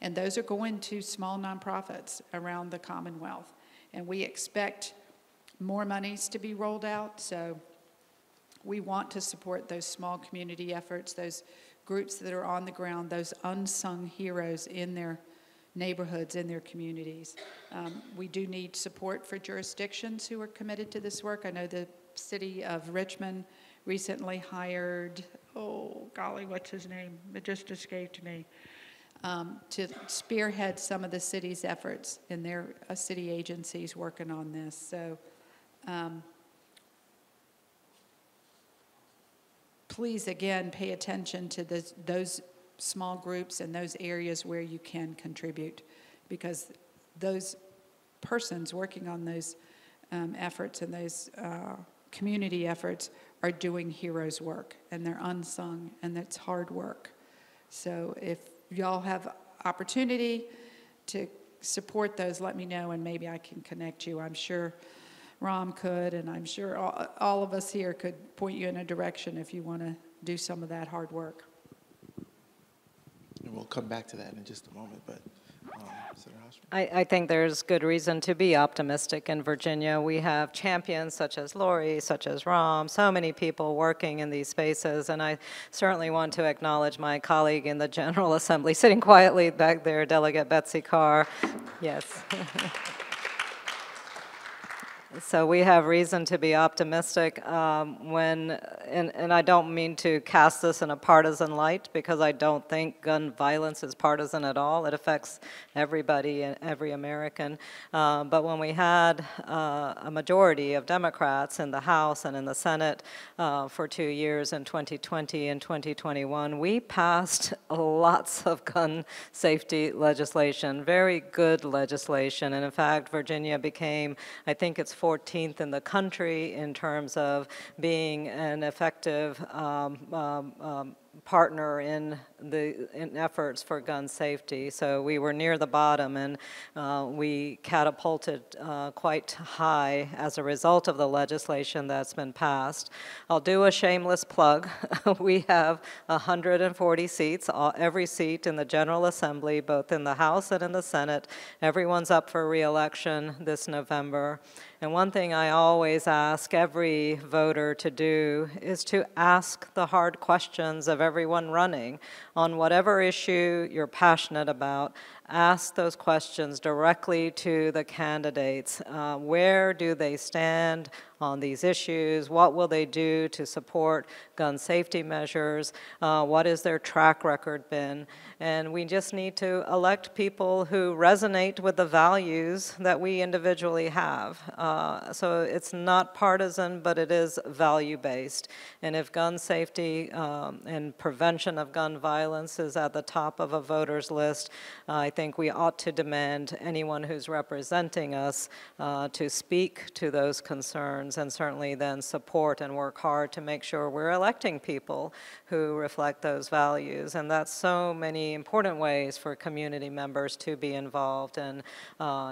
And those are going to small nonprofits around the Commonwealth. And we expect more monies to be rolled out. So we want to support those small community efforts, those groups that are on the ground, those unsung heroes in their neighborhoods, in their communities. We do need support for jurisdictions who are committed to this work. I know the city of Richmond recently hired, oh golly, what's his name? It just escaped me. To spearhead some of the city's efforts, and their city agencies working on this. So please, again, pay attention to those small groups and those areas where you can contribute, because those persons working on those efforts and those community efforts are doing heroes work, and they're unsung, and it's hard work. So if y'all have opportunity to support those, let me know, and maybe I can connect you. I'm sure Ram could, and I'm sure all of us here could point you in a direction if you want to do some of that hard work. And we'll come back to that in just a moment, but Senator Hofstra. I think there's good reason to be optimistic in Virginia. We have champions such as Lori, such as Ram, so many people working in these spaces, and I certainly want to acknowledge my colleague in the General Assembly, sitting quietly back there, Delegate Betsy Carr. Yes. So we have reason to be optimistic and I don't mean to cast this in a partisan light, because I don't think gun violence is partisan at all. It affects everybody and every American. But when we had a majority of Democrats in the House and in the Senate for 2 years in 2020 and 2021, we passed lots of gun safety legislation, very good legislation. And in fact, Virginia became, I think it's 14th in the country in terms of being an effective partner in efforts for gun safety. So we were near the bottom, and we catapulted quite high as a result of the legislation that's been passed. I'll do a shameless plug. We have 140 seats, every seat in the General Assembly, both in the House and in the Senate. Everyone's up for re-election this November. And one thing I always ask every voter to do is to ask the hard questions of everyone running on whatever issue you're passionate about. Ask those questions directly to the candidates. Where do they stand on these issues? What will they do to support gun safety measures? What has their track record been? And we just need to elect people who resonate with the values that we individually have. So it's not partisan, but it is value-based. And if gun safety and prevention of gun violence is at the top of a voter's list, I think we ought to demand anyone who's representing us to speak to those concerns, and certainly then support and work hard to make sure we're electing people who reflect those values. And that's so many important ways for community members to be involved, and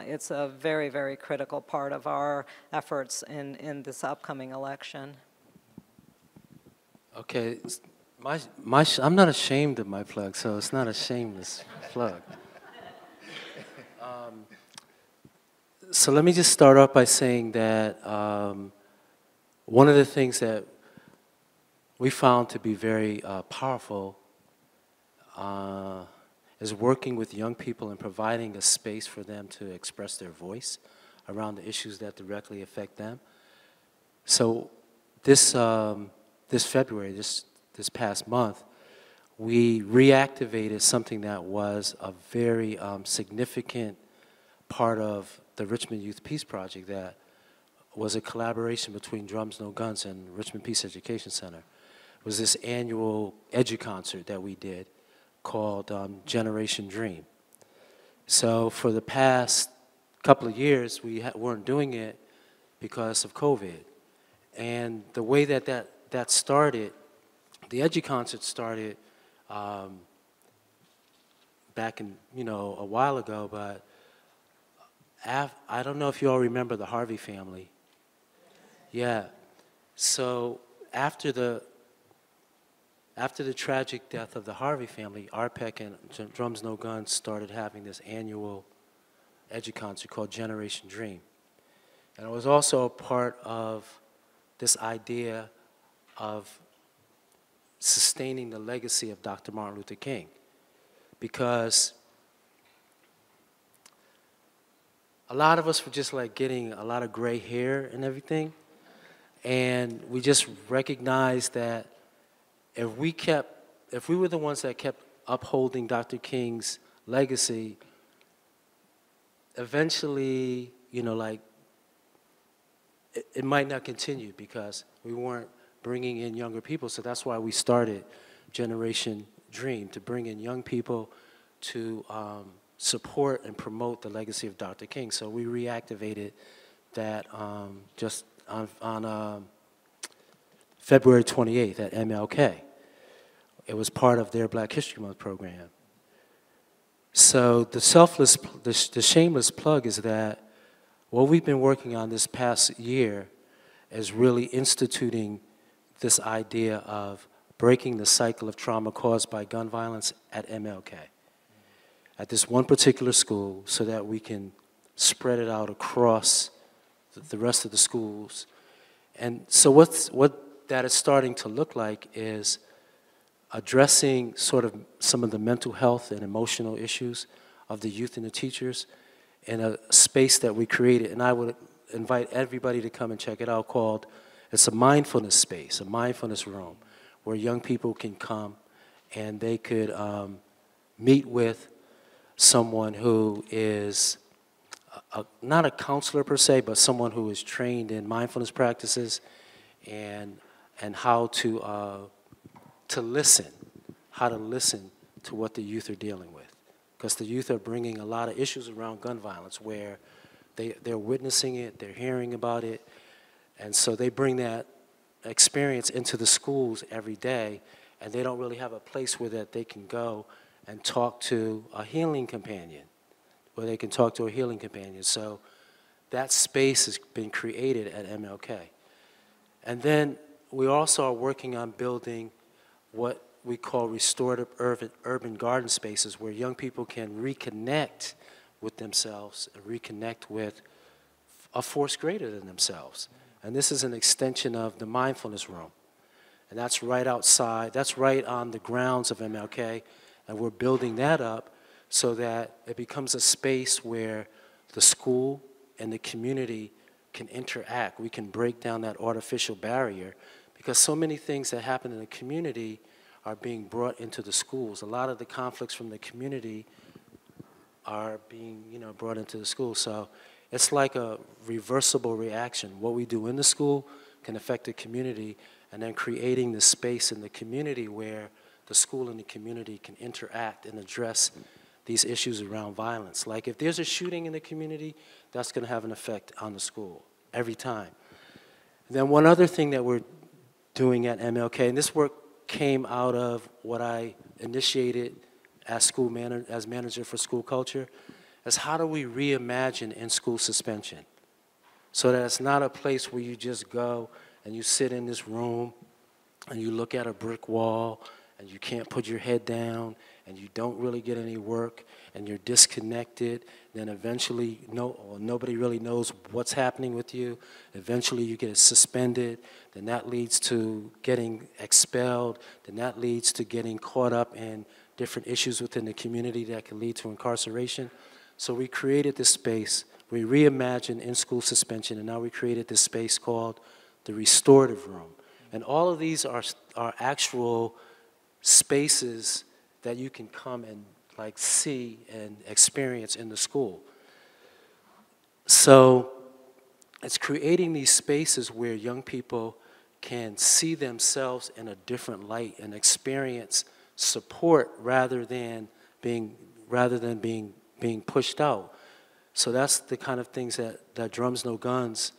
it's a very, very critical part of our efforts in this upcoming election. Okay, I'm not ashamed of my plug, so it's not a shameless plug. So let me just start off by saying that one of the things that we found to be very powerful is working with young people and providing a space for them to express their voice around the issues that directly affect them. So this February, this past month, we reactivated something that was a very significant part of the Richmond Youth Peace Project that was a collaboration between Drums No Guns and Richmond Peace Education Center. It was this annual edu-concert that we did called Generation Dream. So for the past couple of years, we weren't doing it because of COVID. And the way that started, the edu-concert started back in, a while ago, but I don't know if you all remember the Harvey family. Yeah. So after the tragic death of the Harvey family, RPEC and Drums No Guns started having this annual edu-concert called Generation Dream. And it was also a part of this idea of sustaining the legacy of Dr. Martin Luther King, because a lot of us were just like getting a lot of gray hair and everything, and we just recognized that if we were the ones that kept upholding Dr. King's legacy, eventually, it might not continue because we weren't bringing in younger people. So that's why we started Generation Dream, to bring in young people to support and promote the legacy of Dr. King. So we reactivated that just on February 28th at MLK. It was part of their Black History Month program. So the shameless plug is that what we've been working on this past year is really instituting this idea of breaking the cycle of trauma caused by gun violence at MLK, at this one particular school, so that we can spread it out across the rest of the schools. And so what that is starting to look like is addressing sort of some of the mental health and emotional issues of the youth and the teachers in a space that we created. And I would invite everybody to come and check it out, called, it's a mindfulness space, a mindfulness room, where young people can come and they could meet with someone who is not a counselor per se, but someone who is trained in mindfulness practices and how to listen, to what the youth are dealing with. Because the youth are bringing a lot of issues around gun violence where they're witnessing it, they're hearing about it, and so they bring that experience into the schools every day, and they don't really have a place where that they can go and talk to a healing companion, So that space has been created at MLK. And then we also are working on building what we call restorative urban garden spaces, where young people can reconnect with themselves and reconnect with a force greater than themselves. And this is an extension of the mindfulness room. And that's right outside, that's right on the grounds of MLK, and we're building that up so that it becomes a space where the school and the community can interact. We can break down that artificial barrier, because so many things that happen in the community are being brought into the schools. A lot of the conflicts from the community are being, brought into the school. So it's like a reversible reaction. What we do in the school can affect the community, and then creating the space in the community where the school and the community can interact and address these issues around violence. Like if there's a shooting in the community, that's going to have an effect on the school every time. And then one other thing that we're doing at MLK, and this work came out of what I initiated as manager for school culture, is how do we reimagine in-school suspension, so that it's not a place where you just go and you sit in this room and you look at a brick wall and you can't put your head down and you don't really get any work and you're disconnected. Then eventually nobody really knows what's happening with you. Eventually you get suspended. Then that leads to getting expelled. Then that leads to getting caught up in different issues within the community that can lead to incarceration. So we created this space. We reimagined in-school suspension, and now we created this space called the Restorative Room. And all of these are actual spaces that you can come and like see and experience in the school. So it's creating these spaces where young people can see themselves in a different light and experience support rather than being pushed out. So that's the kind of things that Drums No Guns,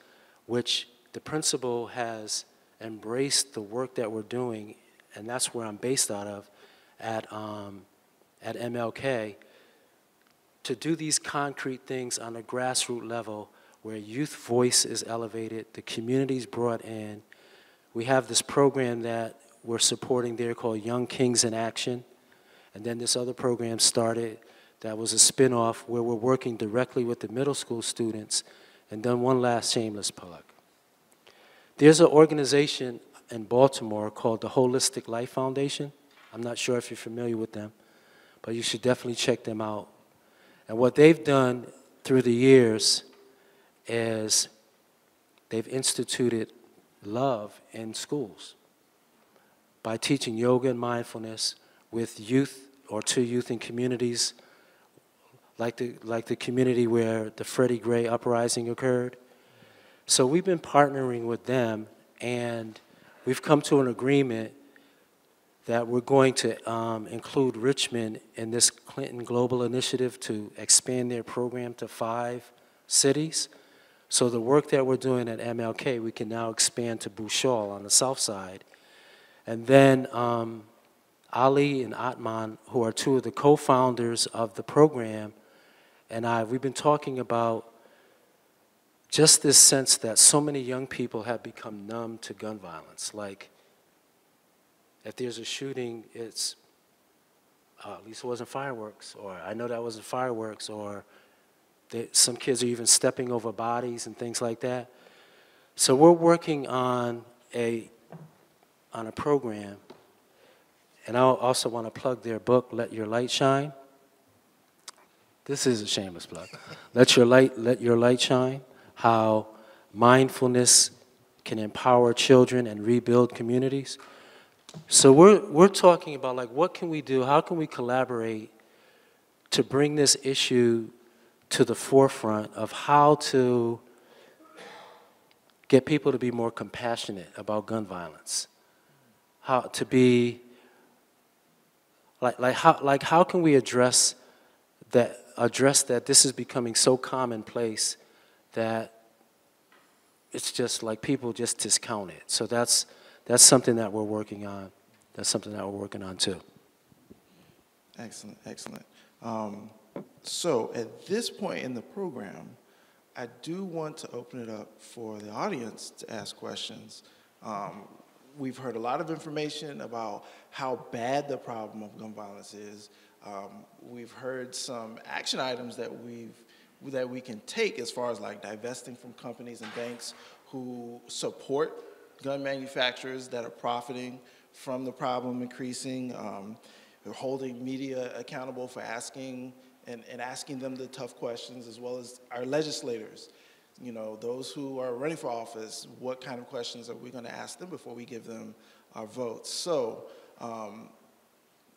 which the principal has embraced the work that we're doing, and that's where I'm based out of at MLK, to do these concrete things on a grassroots level where youth voice is elevated, the community's brought in. We have this program that we're supporting there called Young Kings in Action, and then this other program started that was a spin-off where we're working directly with the middle school students. And then one last shameless plug. There's an organization in Baltimore called the Holistic Life Foundation. I'm not sure if you're familiar with them, but you should definitely check them out. And what they've done through the years is they've instituted love in schools by teaching yoga and mindfulness with youth or to youth in communities like the community where the Freddie Gray uprising occurred. So we've been partnering with them, and we've come to an agreement that we're going to include Richmond in this Clinton Global Initiative to expand their program to 5 cities. So the work that we're doing at MLK, we can now expand to Bouchal on the south side. And then Ali and Atman, who are 2 of the co-founders of the program, and we've been talking about just this sense that so many young people have become numb to gun violence. Like, if there's a shooting, it's, at least it wasn't fireworks, or I know that wasn't fireworks, or some kids are even stepping over bodies and things like that. So we're working on a program, and I also want to plug their book, Let Your Light Shine. This is a shameless plug. Let Your Light Shine, how mindfulness can empower children and rebuild communities. So we're talking about, like, what can we do? How can we collaborate to bring this issue to the forefront of how to get people to be more compassionate about gun violence? How to be how can we address that this is becoming so commonplace that it's just like people just discount it. So that's something that we're working on. That's something that we're working on too. Excellent, excellent. So at this point in the program, I do want to open it up for the audience to ask questions. We've heard a lot of information about how bad the problem of gun violence is. We've heard some action items that we can take as far as like divesting from companies and banks who support gun manufacturers that are profiting from the problem increasing. We're holding media accountable for asking them the tough questions, as well as our legislators. You know, those who are running for office, what kind of questions are we going to ask them before we give them our votes? So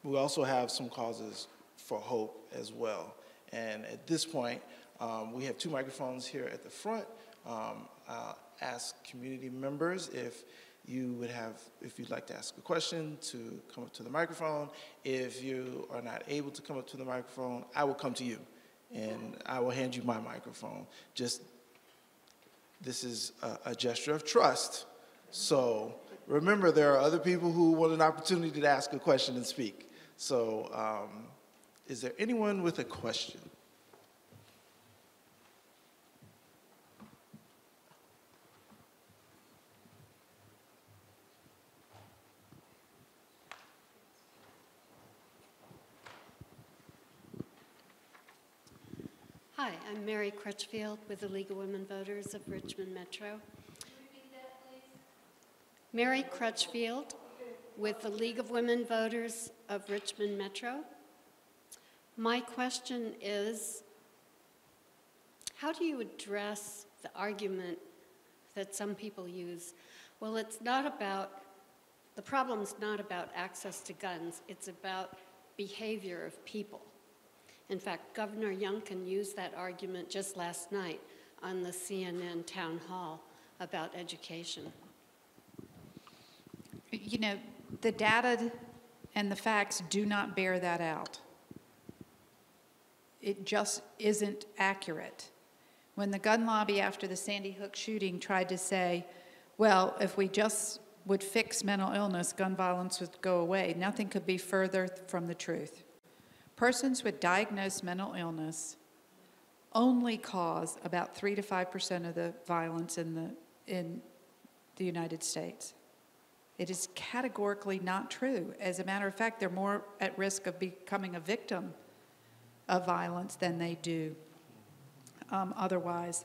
we also have some causes for hope as well. And at this point, we have 2 microphones here at the front. I'll ask community members if you'd like to ask a question to come up to the microphone. If you are not able to come up to the microphone, I will come to you and I will hand you my microphone. This is a gesture of trust. So remember, there are other people who want an opportunity to ask a question and speak. So is there anyone with a question? Hi, I'm Mary Crutchfield with the League of Women Voters of Richmond Metro. Repeat that, please. Mary Crutchfield with the League of Women Voters of Richmond Metro. My question is, how do you address the argument that some people use? Well, it's not about, the problem's not about access to guns, it's about behavior of people. In fact, Governor Youngkin used that argument just last night on the CNN town hall about education. You know, the data and the facts do not bear that out. It just isn't accurate. When the gun lobby after the Sandy Hook shooting tried to say, well, if we just would fix mental illness, gun violence would go away, nothing could be further from the truth. Persons with diagnosed mental illness only cause about 3 to 5% of the violence in the United States. It is categorically not true. As a matter of fact, they're more at risk of becoming a victim of violence than they do otherwise.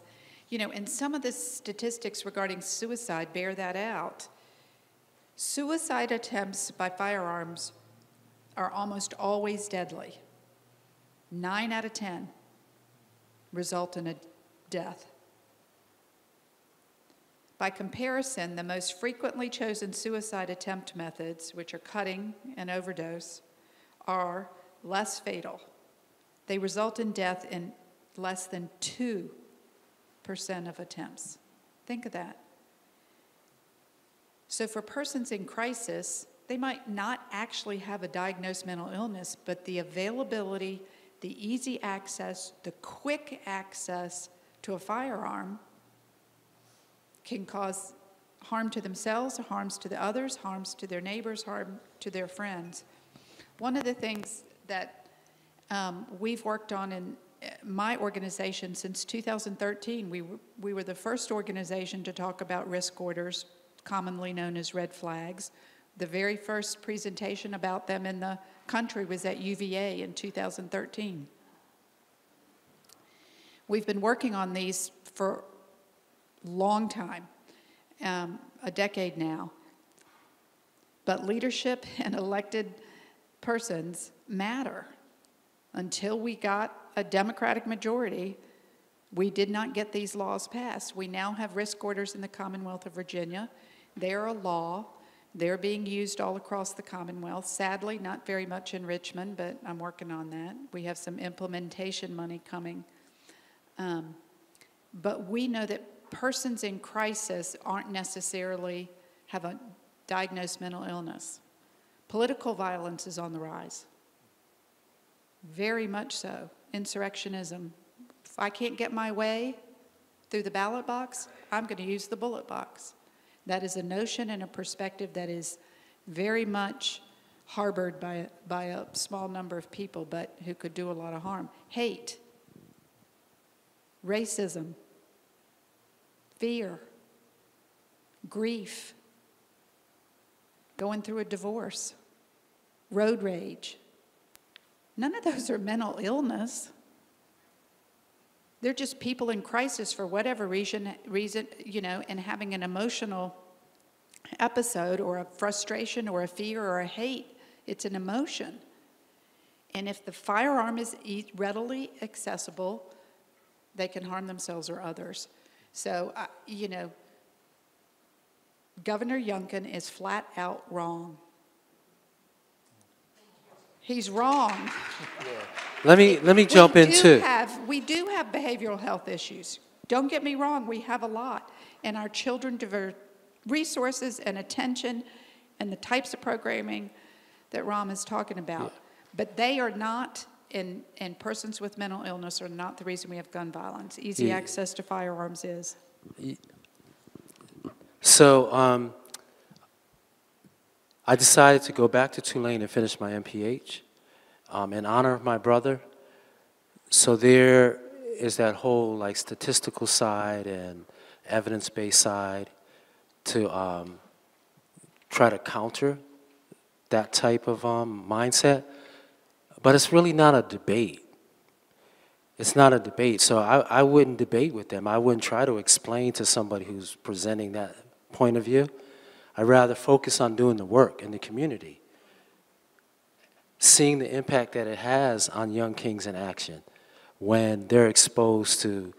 You know, and some of the statistics regarding suicide bear that out. Suicide attempts by firearms are almost always deadly. 9 out of 10 result in a death. By comparison, the most frequently chosen suicide attempt methods, which are cutting and overdose, are less fatal. They result in death in less than 2% of attempts. Think of that. So for persons in crisis, they might not actually have a diagnosed mental illness, but the availability, the easy access, the quick access to a firearm can cause harm to themselves, harms to the others, harms to their neighbors, harm to their friends. One of the things that we've worked on in my organization since 2013, we were the first organization to talk about risk orders, commonly known as red flags. The very first presentation about them in the country was at UVA in 2013. We've been working on these for a long time, a decade now. But leadership and elected persons matter. Until we got a Democratic majority, we did not get these laws passed. We now have risk orders in the Commonwealth of Virginia. They're a law. They're being used all across the Commonwealth. Sadly, not very much in Richmond, but I'm working on that. We have some implementation money coming. But we know that persons in crisis aren't necessarily have a diagnosed mental illness. Political violence is on the rise. Very much so. Insurrectionism. If I can't get my way through the ballot box, I'm going to use the bullet box. That is a notion and a perspective that is very much harbored by a small number of people, but who could do a lot of harm. Hate, racism, fear, grief, going through a divorce, road rage. None of those are mental illness. They're just people in crisis for whatever reason, you know, and having an emotional episode or a frustration or a fear or a hate. It's an emotion. And if the firearm is readily accessible, they can harm themselves or others. So, you know, Governor Youngkin is flat out wrong. He's wrong. Let me jump in too. We do have behavioral health issues. Don't get me wrong, we have a lot. And our children deserve resources and attention and the types of programming that Ram is talking about. Yeah. But they are not, and persons with mental illness are not the reason we have gun violence. Easy access to firearms is. So I decided to go back to Tulane and finish my MPH in honor of my brother. So there is that whole like statistical side and evidence-based side to try to counter that type of mindset. But it's really not a debate. It's not a debate. So I wouldn't debate with them. I wouldn't try to explain to somebody who's presenting that point of view. I'd rather focus on doing the work in the community. seeing the impact that it has on young kings in action when they're exposed to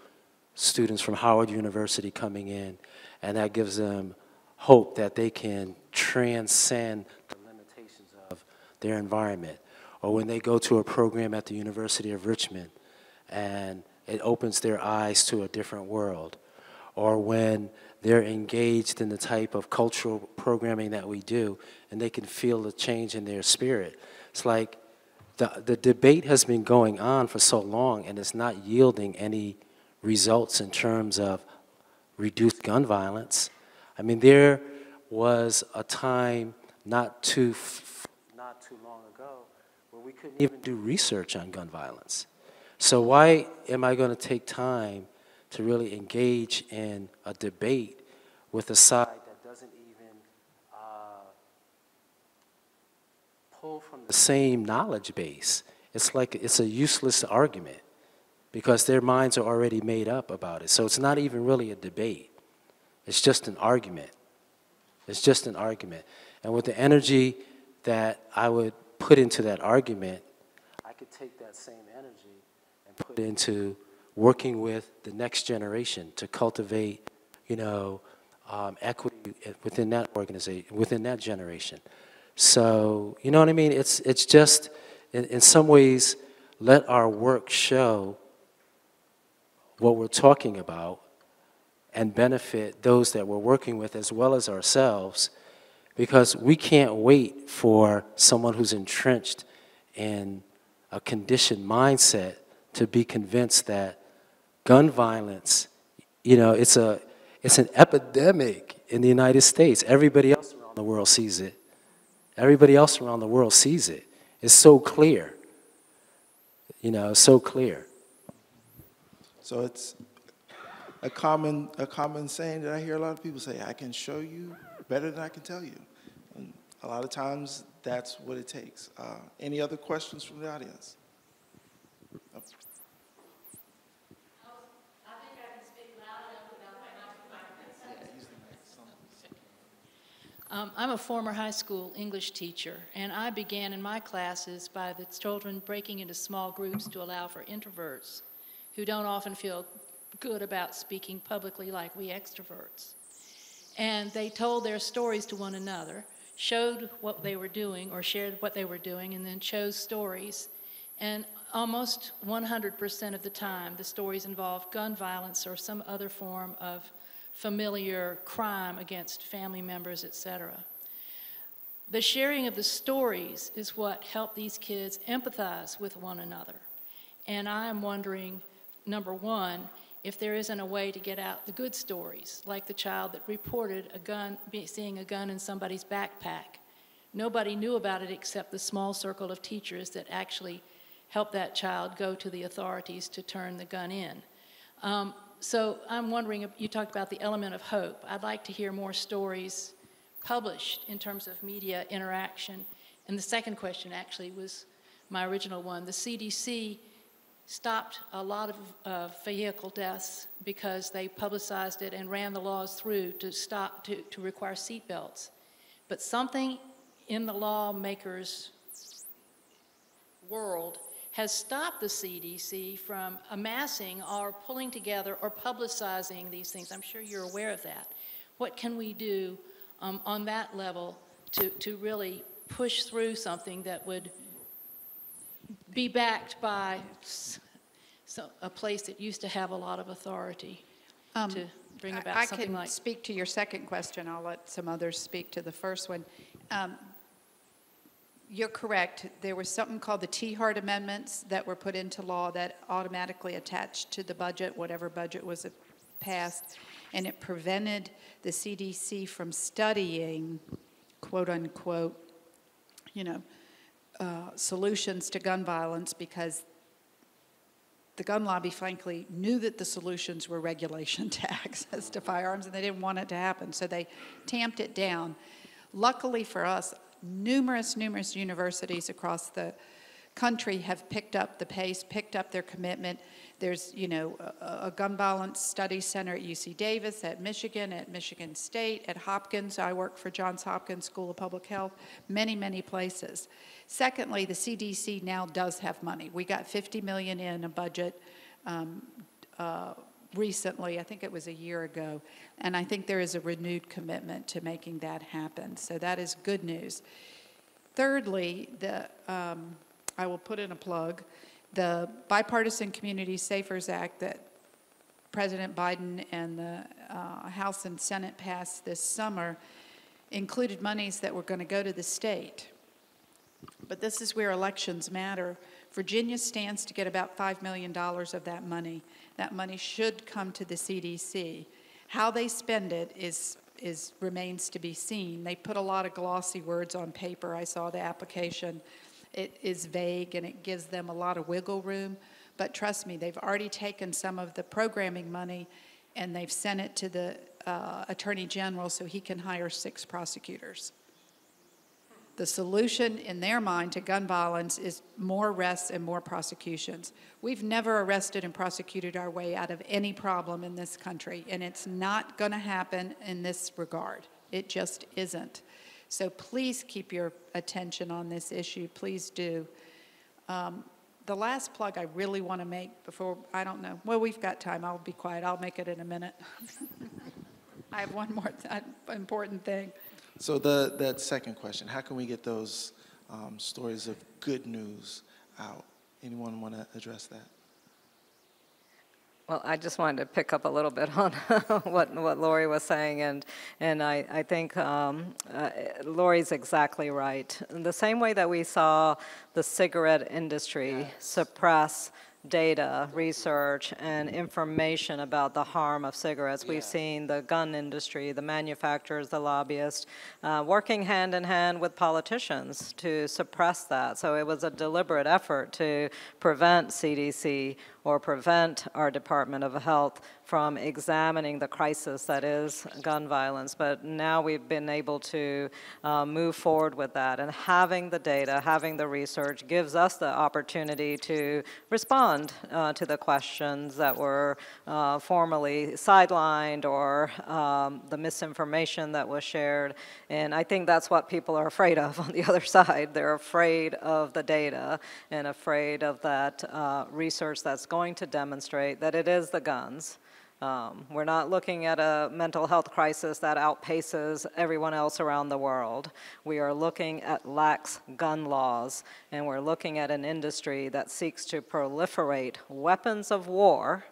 students from Howard University coming in, and that gives them hope that they can transcend the limitations of their environment. Or when they go to a program at the University of Richmond and it opens their eyes to a different world. Or when they're engaged in the type of cultural programming that we do and they can feel the change in their spirit. It's like the debate has been going on for so long and it's not yielding any results in terms of reduced gun violence. I mean, there was a time not too long ago where we couldn't even do research on gun violence. So why am I going to take time to really engage in a debate with a side that doesn't even pull from the same knowledge base? It's like it's a useless argument because their minds are already made up about it. So it's not even really a debate. It's just an argument. It's just an argument. And with the energy that I would put into that argument, I could take that same energy and put it into working with the next generation to cultivate, equity within that organization, within that generation. So, you know what I mean? It's just, in some ways, let our work show what we're talking about and benefit those that we're working with as well as ourselves, because we can't wait for someone who's entrenched in a conditioned mindset to be convinced that gun violence, it's an epidemic in the United States. Everybody else around the world sees it. Everybody else around the world sees it. It's so clear. So clear. So it's a common saying that I hear a lot of people say, I can show you better than I can tell you. And a lot of times, that's what it takes. Any other questions from the audience? I'm a former high school English teacher, and I began in my classes by the children breaking into small groups to allow for introverts who don't often feel good about speaking publicly like we extroverts. And they told their stories to one another, showed what they were doing or shared what they were doing, and then chose stories. And almost 100% of the time, the stories involved gun violence or some other form of familiar crime against family members, etc. The sharing of the stories is what helped these kids empathize with one another. And I am wondering, number one, if there isn't a way to get out the good stories, like the child that reported seeing a gun in somebody's backpack. Nobody knew about it except the small circle of teachers that actually helped that child go to the authorities to turn the gun in. So I'm wondering, you talked about the element of hope. I'd like to hear more stories published in terms of media interaction. And the second question actually was my original one. The CDC stopped a lot of vehicle deaths because they publicized it and ran the laws through to require seatbelts. But something in the lawmakers' world has stopped the CDC from amassing or pulling together or publicizing these things. I'm sure you're aware of that. What can we do on that level to really push through something that would be backed by a place that used to have a lot of authority to bring about something like... I can speak to your second question. I'll let some others speak to the first one. You're correct. There was something called the T-Hart Amendments that were put into law that automatically attached to the budget, whatever budget was passed, and it prevented the CDC from studying, quote unquote, solutions to gun violence because the gun lobby, frankly, knew that the solutions were regulation to access to firearms, and they didn't want it to happen, so they tamped it down. Luckily for us, numerous universities across the country have picked up the pace, picked up their commitment. There's, you know, a gun violence study center at UC Davis, at Michigan State, at Hopkins. I work for Johns Hopkins School of Public Health, many, many places. Secondly, the CDC now does have money. We got $50 million in a budget recently, I think it was a year ago, and I think there is a renewed commitment to making that happen. So that is good news. Thirdly, I will put in a plug. The Bipartisan Community Safers Act that President Biden and the House and Senate passed this summer included monies that were going to go to the state. But this is where elections matter. Virginia stands to get about $5 million of that money. That money should come to the CDC. How they spend it remains to be seen. They put a lot of glossy words on paper. I saw the application. It is vague and it gives them a lot of wiggle room. But trust me, they've already taken some of the programming money and they've sent it to the Attorney General so he can hire 6 prosecutors. The solution in their mind to gun violence is more arrests and more prosecutions. We've never arrested and prosecuted our way out of any problem in this country, and it's not going to happen in this regard. It just isn't. So please keep your attention on this issue. Please do. The last plug I really want to make before, I don't know. Well, we've got time. I'll be quiet. I'll make it in a minute. I have one more important thing. So that second question, how can we get those stories of good news out? Anyone want to address that? Well, I just wanted to pick up a little bit on what Lori was saying, and I think Lori's exactly right. In the same way that we saw the cigarette industry suppress data, research, and information about the harm of cigarettes. We've seen the gun industry, the manufacturers, the lobbyists, working hand in hand with politicians to suppress that. So it was a deliberate effort to prevent CDC or prevent our Department of Health from examining the crisis that is gun violence. But now we've been able to move forward with that. And having the data, having the research gives us the opportunity to respond to the questions that were formerly sidelined or the misinformation that was shared. And I think that's what people are afraid of on the other side. They're afraid of the data and afraid of that research that's going to demonstrate that it is the guns. We're not looking at a mental health crisis that outpaces everyone else around the world. We are looking at lax gun laws, and we're looking at an industry that seeks to proliferate weapons of war.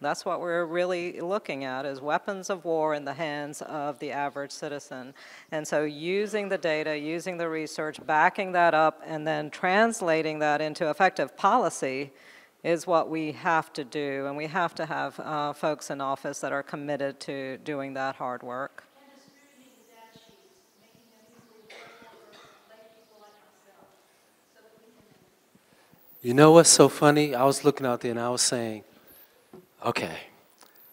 That's what we're really looking at, is weapons of war in the hands of the average citizen. And so using the data, using the research, backing that up, and then translating that into effective policy is what we have to do. And we have to have folks in office that are committed to doing that hard work. You know what's so funny? I was looking out there and I was saying, okay,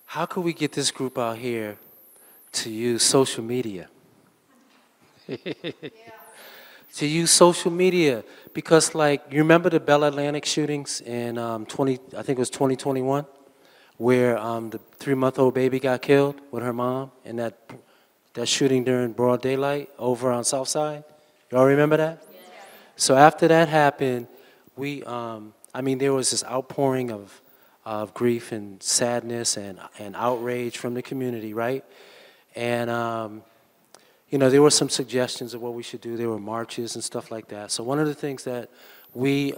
how could we get this group out here to use social media? To use social media, because like, you remember the Bell Atlantic shootings in I think it was 2021, where the 3-month-old baby got killed with her mom, and that shooting during broad daylight over on South Side? Y'all remember that? Yeah. So after that happened, we, I mean, there was this outpouring of grief and sadness and outrage from the community, right? And you know, there were some suggestions of what we should do. There were marches and stuff like that. So one of the things that we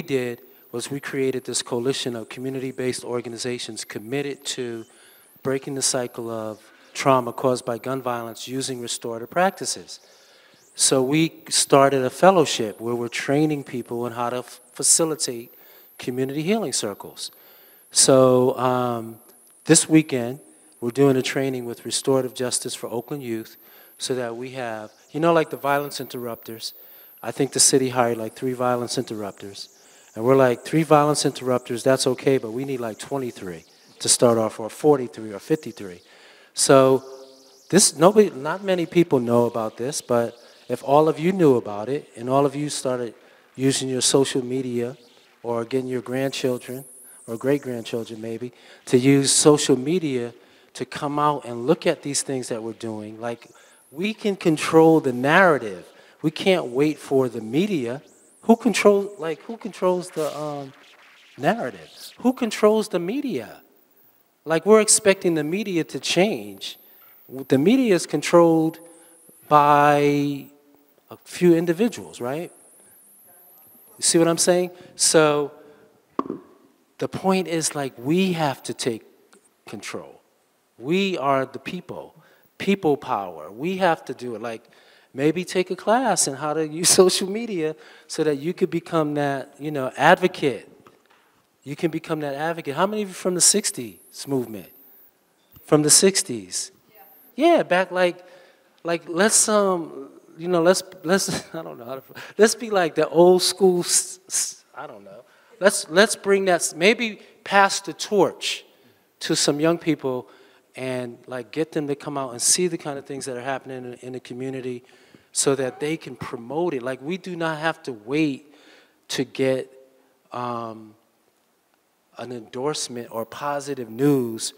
did was we created this coalition of community-based organizations committed to breaking the cycle of trauma caused by gun violence using restorative practices. So we started a fellowship where we're training people on how to facilitate community healing circles. So this weekend, we're doing a training with Restorative Justice for Oakland Youth so that we have, you know, like the violence interrupters. I think the city hired like 3 violence interrupters. And we're like, 3 violence interrupters, that's okay, but we need like 23 to start off, or 43 or 53. So this, not many people know about this, but if all of you knew about it and all of you started using your social media or getting your grandchildren or great-grandchildren maybe to use social media to come out and look at these things that we're doing. Like, we can control the narrative. We can't wait for the media. Who controls the narrative? Who controls the media? Like, we're expecting the media to change. The media is controlled by a few individuals, right? You see what I'm saying? So the point is, like, we have to take control. We are the people power. We have to do it. Like, maybe take a class in how to use social media so that you could become that, advocate. You can become that advocate. How many of you from the 60s movement? From the 60s? Yeah, back let's let's I don't know how to, let's be like the old school, I don't know. Let's bring that, maybe pass the torch to some young people and like get them to come out and see the kind of things that are happening in the community so that they can promote it. Like, we do not have to wait to get an endorsement or positive news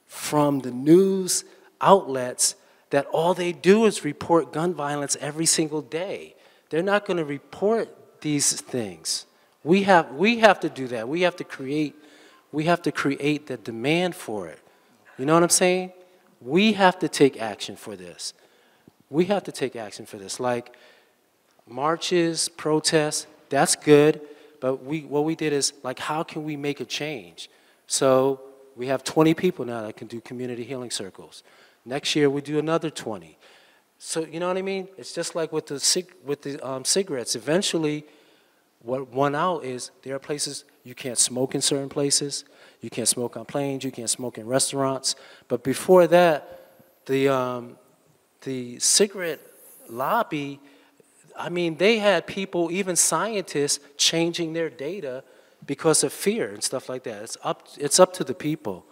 from the news outlets that all they do is report gun violence every single day. They're not going to report these things. We have to do that. We have to create the demand for it. You know what I'm saying? We have to take action for this. We have to take action for this. Like marches, protests, that's good. But what we did is, like, how can we make a change? So we have 20 people now that can do community healing circles. Next year, we do another 20. So, you know what I mean? It's just like with the cigarettes. Eventually, what won out is there are places you can't smoke in certain places. You can't smoke on planes. You can't smoke in restaurants. But before that, the cigarette lobby, I mean, they had people, even scientists, changing their data because of fear and stuff like that. It's up to the people.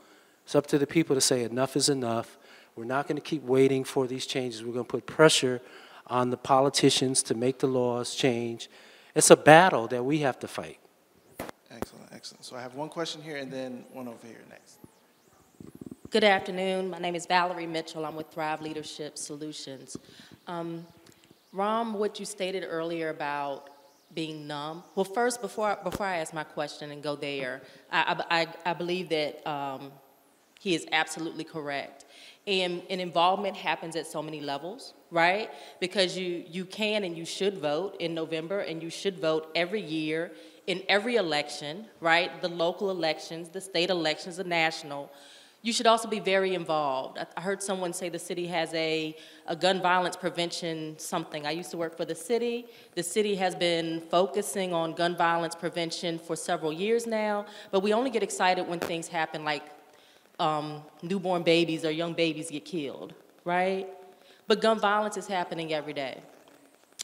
It's up to the people to say enough is enough. We're not going to keep waiting for these changes. We're going to put pressure on the politicians to make the laws change. It's a battle that we have to fight. Excellent, excellent. So I have one question here and then one over here next. Good afternoon. My name is Valerie Mitchell. I'm with Thrive Leadership Solutions. Ram, what you stated earlier about being numb. Well, first, before I ask my question and go there, I believe that he is absolutely correct. And involvement happens at so many levels, right? Because you can and you should vote in November, and you should vote every year in every election, right? The local elections, the state elections, the national. You should also be very involved. I heard someone say the city has a gun violence prevention something. I used to work for the city. The city has been focusing on gun violence prevention for several years now, but we only get excited when things happen like newborn babies or young babies get killed, right? But gun violence is happening every day.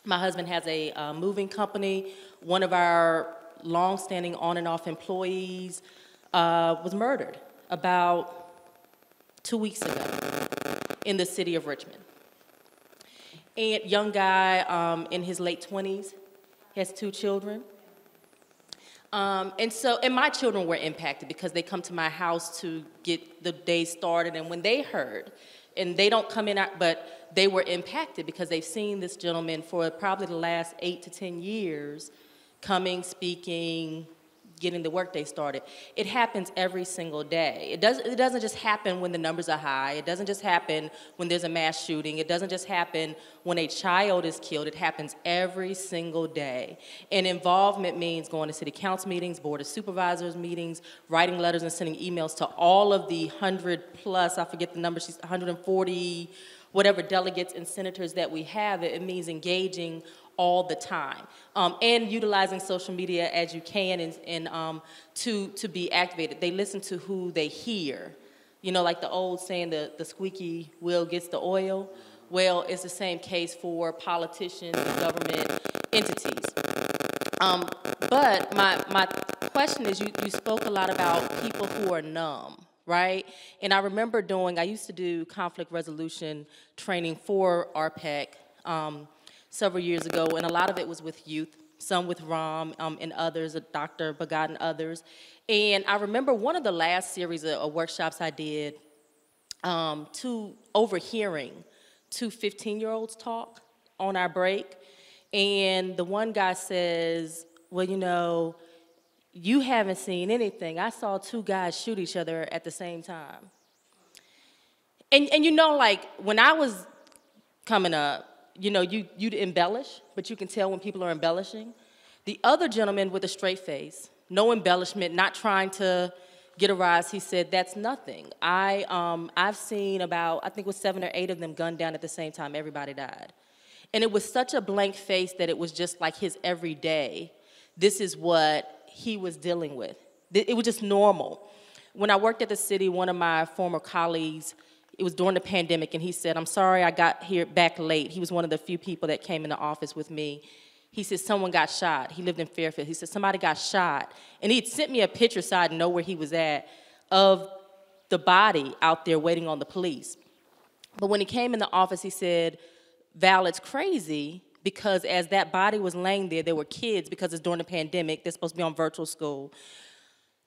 My husband has a moving company. One of our long-standing on and off employees was murdered about 2 weeks ago in the city of Richmond. And young guy in his late 20s, has 2 children. And my children were impacted because they come to my house to get the day started, and when they heard, and they don't come in, but they were impacted because they've seen this gentleman for probably the last 8 to 10 years coming, speaking, getting the workday started. It happens every single day. It doesn't just happen when the numbers are high. It doesn't just happen when there's a mass shooting. It doesn't just happen when a child is killed. It happens every single day. And involvement means going to city council meetings, board of supervisors meetings, writing letters and sending emails to all of the 100 plus, I forget the number, 140 whatever delegates and senators that we have. It means engaging all the time, and utilizing social media as you can and to be activated. They listen to who they hear. You know, like the old saying, the squeaky wheel gets the oil. Well, it's the same case for politicians and government entities. But my question is, you spoke a lot about people who are numb, right? And I remember I used to do conflict resolution training for RPEC, several years ago, and a lot of it was with youth. some with Ram and others, Dr. Bagat and others. And I remember one of the last series of workshops I did, overhearing two 15-year-olds talk on our break. And the one guy says, well, you know, you haven't seen anything. I saw two guys shoot each other at the same time. And you know, like, when I was coming up, you know, you'd embellish, but you can tell when people are embellishing. The other gentleman with a straight face, no embellishment, not trying to get a rise, he said, that's nothing. I've seen about, I think it was 7 or 8 of them gunned down at the same time, everybody died. And it was such a blank face that it was just like his everyday. This is what he was dealing with. It was just normal. When I worked at the city, one of my former colleagues, it was during the pandemic, and he said, I'm sorry I got here back late. He was one of the few people that came in the office with me. He said, someone got shot. He lived in Fairfield. He said, somebody got shot. And he'd sent me a picture so I didn't know where he was at of the body out there waiting on the police. But when he came in the office, he said, Val, it's crazy because as that body was laying there were kids, because it's during the pandemic, they're supposed to be on virtual school.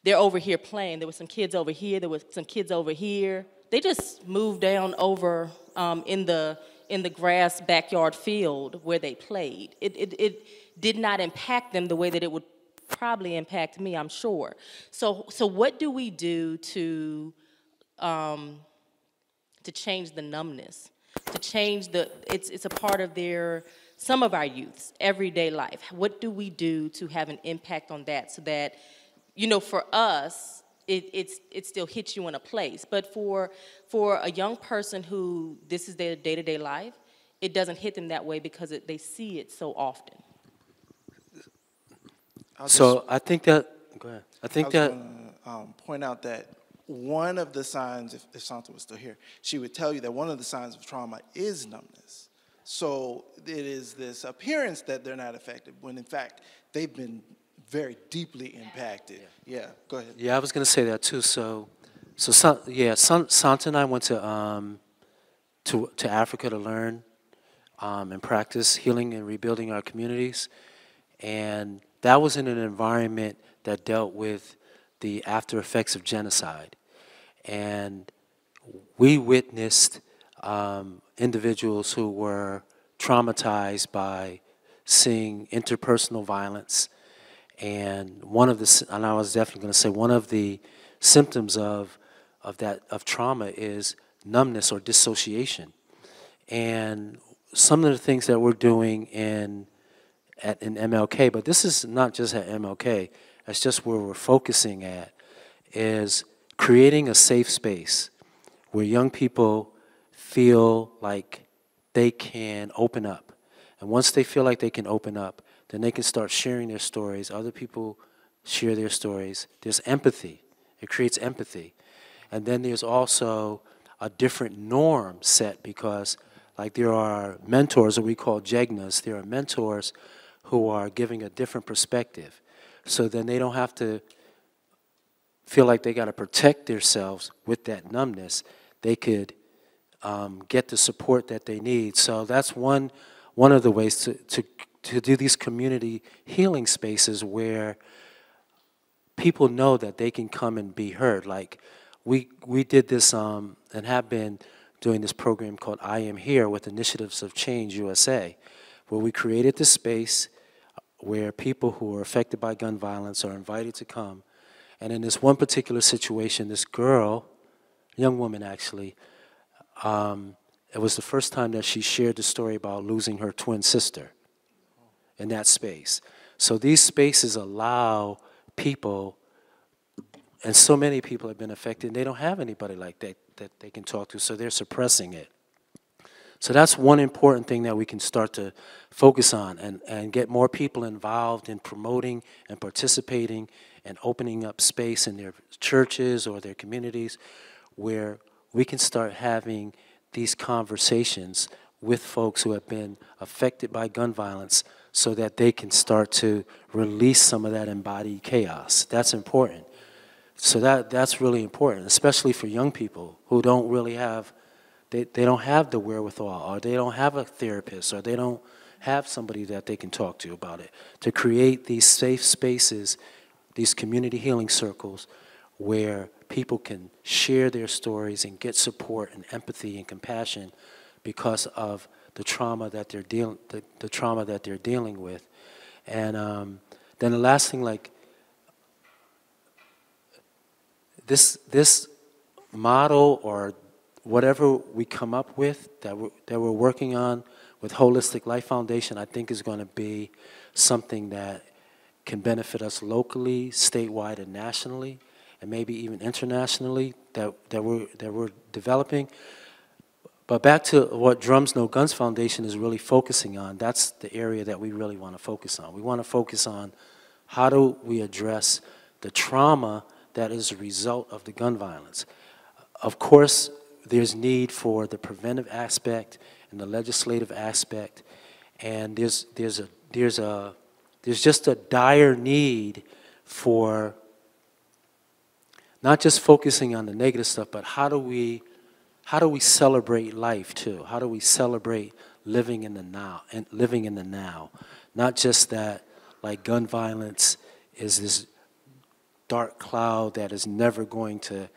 They're over here playing. There were some kids over here. There were some kids over here. They just moved down over in the grass backyard field where they played. It did not impact them the way that it would probably impact me, I'm sure. So what do we do to change the numbness? To change it's a part of some of our youth's everyday life. What do we do to have an impact on that so that, you know, for us, it still hits you in a place. But for a young person who this is their day-to-day life, it doesn't hit them that way because they see it so often. So I think that, go ahead. I was going to point out that one of the signs, if Santa was still here, she would tell you that one of the signs of trauma is numbness. So it is this appearance that they're not affected, when in fact they've been very deeply impacted. Yeah, go ahead. Yeah, I was going to say that too. Santa and I went to Africa to learn and practice healing and rebuilding our communities, and that was in an environment that dealt with the after effects of genocide, and we witnessed individuals who were traumatized by seeing interpersonal violence. And I was definitely going to say one of the symptoms of trauma is numbness or dissociation. And some of the things that we're doing in MLK, but this is not just at MLK, that's just where we're focusing at, is creating a safe space where young people feel like they can open up. And once they feel like they can open up, then they can start sharing their stories. Other people share their stories. There's empathy. It creates empathy. And then there's also a different norm set because, like, there are mentors, or we call jegnas. There are mentors who are giving a different perspective. So then they don't have to feel like they got to protect themselves with that numbness. They could get the support that they need. So that's one of the ways to do these community healing spaces where people know that they can come and be heard. Like we did this and have been doing this program called I Am Here with Initiatives of Change USA, where we created this space where people who are affected by gun violence are invited to come. And in this one particular situation, this girl, young woman actually, it was the first time that she shared the story about losing her twin sister in that space. So these spaces allow people, and so many people have been affected, and they don't have anybody like that they can talk to, so they're suppressing it. So that's one important thing that we can start to focus on and get more people involved in promoting and participating and opening up space in their churches or their communities where we can start having these conversations with folks who have been affected by gun violence so that they can start to release some of that embodied chaos. That's important. So that's really important, especially for young people who don't really have, they don't have the wherewithal, or they don't have a therapist, or they don't have somebody that they can talk to about it, to create these safe spaces, these community healing circles where people can share their stories and get support and empathy and compassion because of the trauma that they're the trauma that they're dealing with. And then the last thing, like this model or whatever we come up with that we're working on with Holistic Life Foundation, I think is going to be something that can benefit us locally, statewide, and nationally, and maybe even internationally that we're developing. But back to what Drums No Guns Foundation is really focusing on, that's the area that we really want to focus on. We want to focus on how do we address the trauma that is a result of the gun violence. Of course, there's need for the preventive aspect and the legislative aspect, and there's just a dire need for not just focusing on the negative stuff, but how do we celebrate life too? How do we celebrate living in the now and living in the now? Not just that, like, gun violence is this dark cloud that is never going to,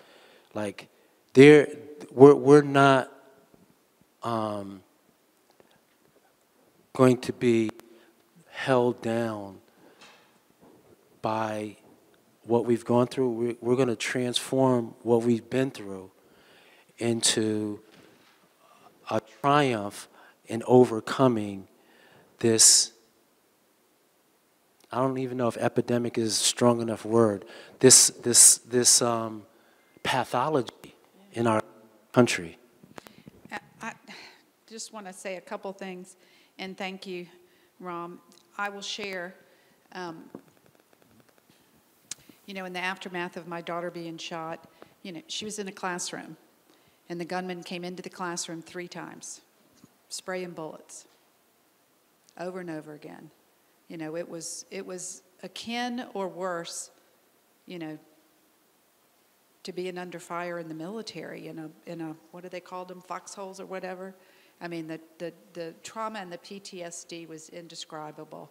like, we're not going to be held down by what we've gone through. We're going to transform what we've been through into a triumph in overcoming this, I don't even know if epidemic is a strong enough word, this pathology in our country. I just want to say a couple things, and thank you, Ram. I will share, you know, in the aftermath of my daughter being shot, you know, she was in a classroom, and the gunman came into the classroom 3 times, spraying bullets, over and over again. You know, it was akin or worse, you know, to being under fire in the military in a what do they call them, foxholes or whatever. I mean, the trauma and the PTSD was indescribable.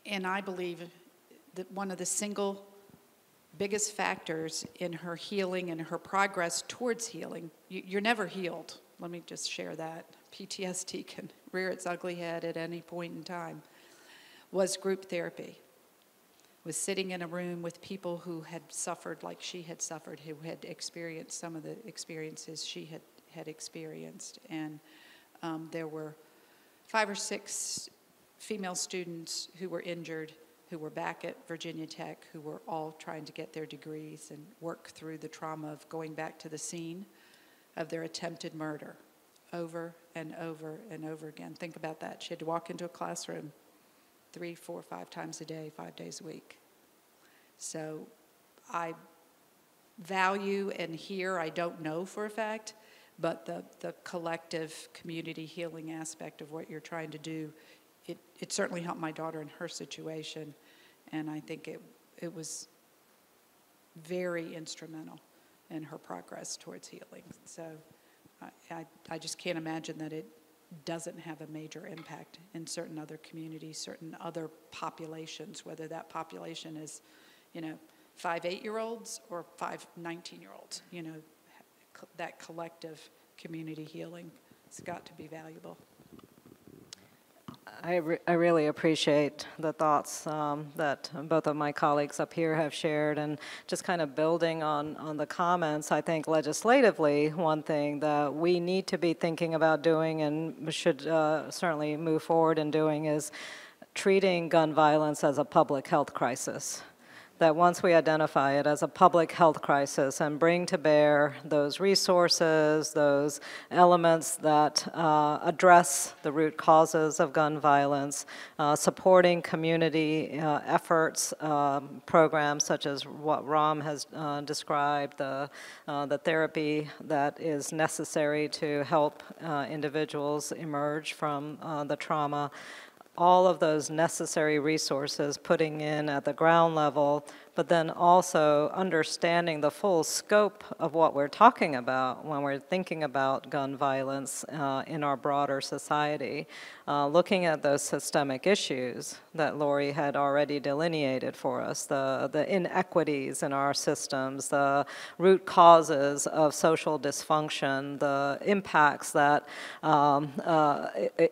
And I believe that one of the single biggest factors in her healing and her progress towards healing, you're never healed. Let me just share that. PTSD can rear its ugly head at any point in time. Was group therapy. Was sitting in a room with people who had suffered like she had suffered, who had experienced some of the experiences she had experienced. And there were 5 or 6 female students who were injured, who were back at Virginia Tech, who were all trying to get their degrees and work through the trauma of going back to the scene of their attempted murder over and over and over again. Think about that. She had to walk into a classroom 3, 4, 5 times a day, 5 days a week. So I value and hear, I don't know for a fact, but the collective community healing aspect of what you're trying to do, it certainly helped my daughter in her situation, and I think it was very instrumental in her progress towards healing. So I just can't imagine that it doesn't have a major impact in certain other communities, certain other populations, whether that population is, you know, 5 8-year-olds or 5 19-year-olds. You know, that collective community healing has got to be valuable. I really appreciate the thoughts that both of my colleagues up here have shared, and just kind of building on the comments. I think legislatively, one thing that we need to be thinking about doing and should certainly move forward in doing is treating gun violence as a public health crisis. That once we identify it as a public health crisis and bring to bear those resources, those elements that address the root causes of gun violence, supporting community efforts, programs such as what Ram has described, the therapy that is necessary to help individuals emerge from the trauma, all of those necessary resources putting in at the ground level, but then also understanding the full scope of what we're talking about when we're thinking about gun violence in our broader society, looking at those systemic issues that Lori had already delineated for us, the inequities in our systems, the root causes of social dysfunction, the impacts that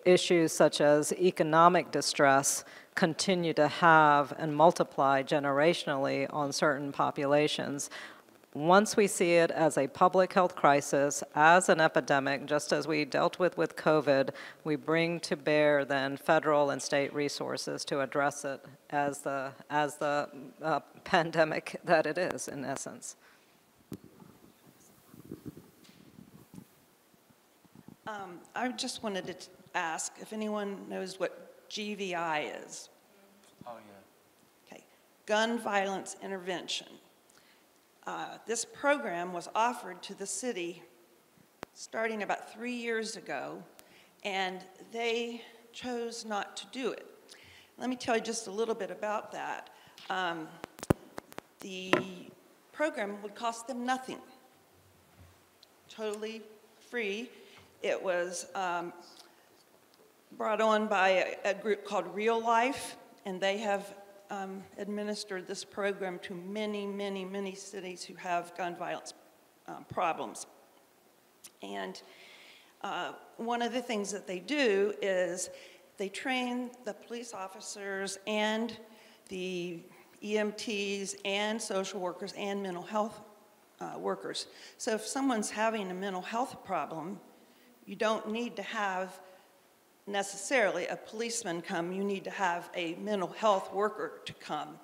issues such as economic distress continue to have and multiply generationally on certain populations. Once we see it as a public health crisis, as an epidemic, just as we dealt with COVID, we bring to bear then federal and state resources to address it as the pandemic that it is, in essence. I just wanted to ask if anyone knows what GVI is. Oh, yeah. Okay, Gun Violence Intervention. This program was offered to the city starting about 3 years ago, and they chose not to do it. Let me tell you just a little bit about that. The program would cost them nothing, totally free. It was brought on by a group called Real Life, and they have administered this program to many, many, many cities who have gun violence problems. And one of the things that they do is they train the police officers and the EMTs and social workers and mental health workers. So if someone's having a mental health problem, you don't need to have necessarily a policeman come, you need to have a mental health worker to come.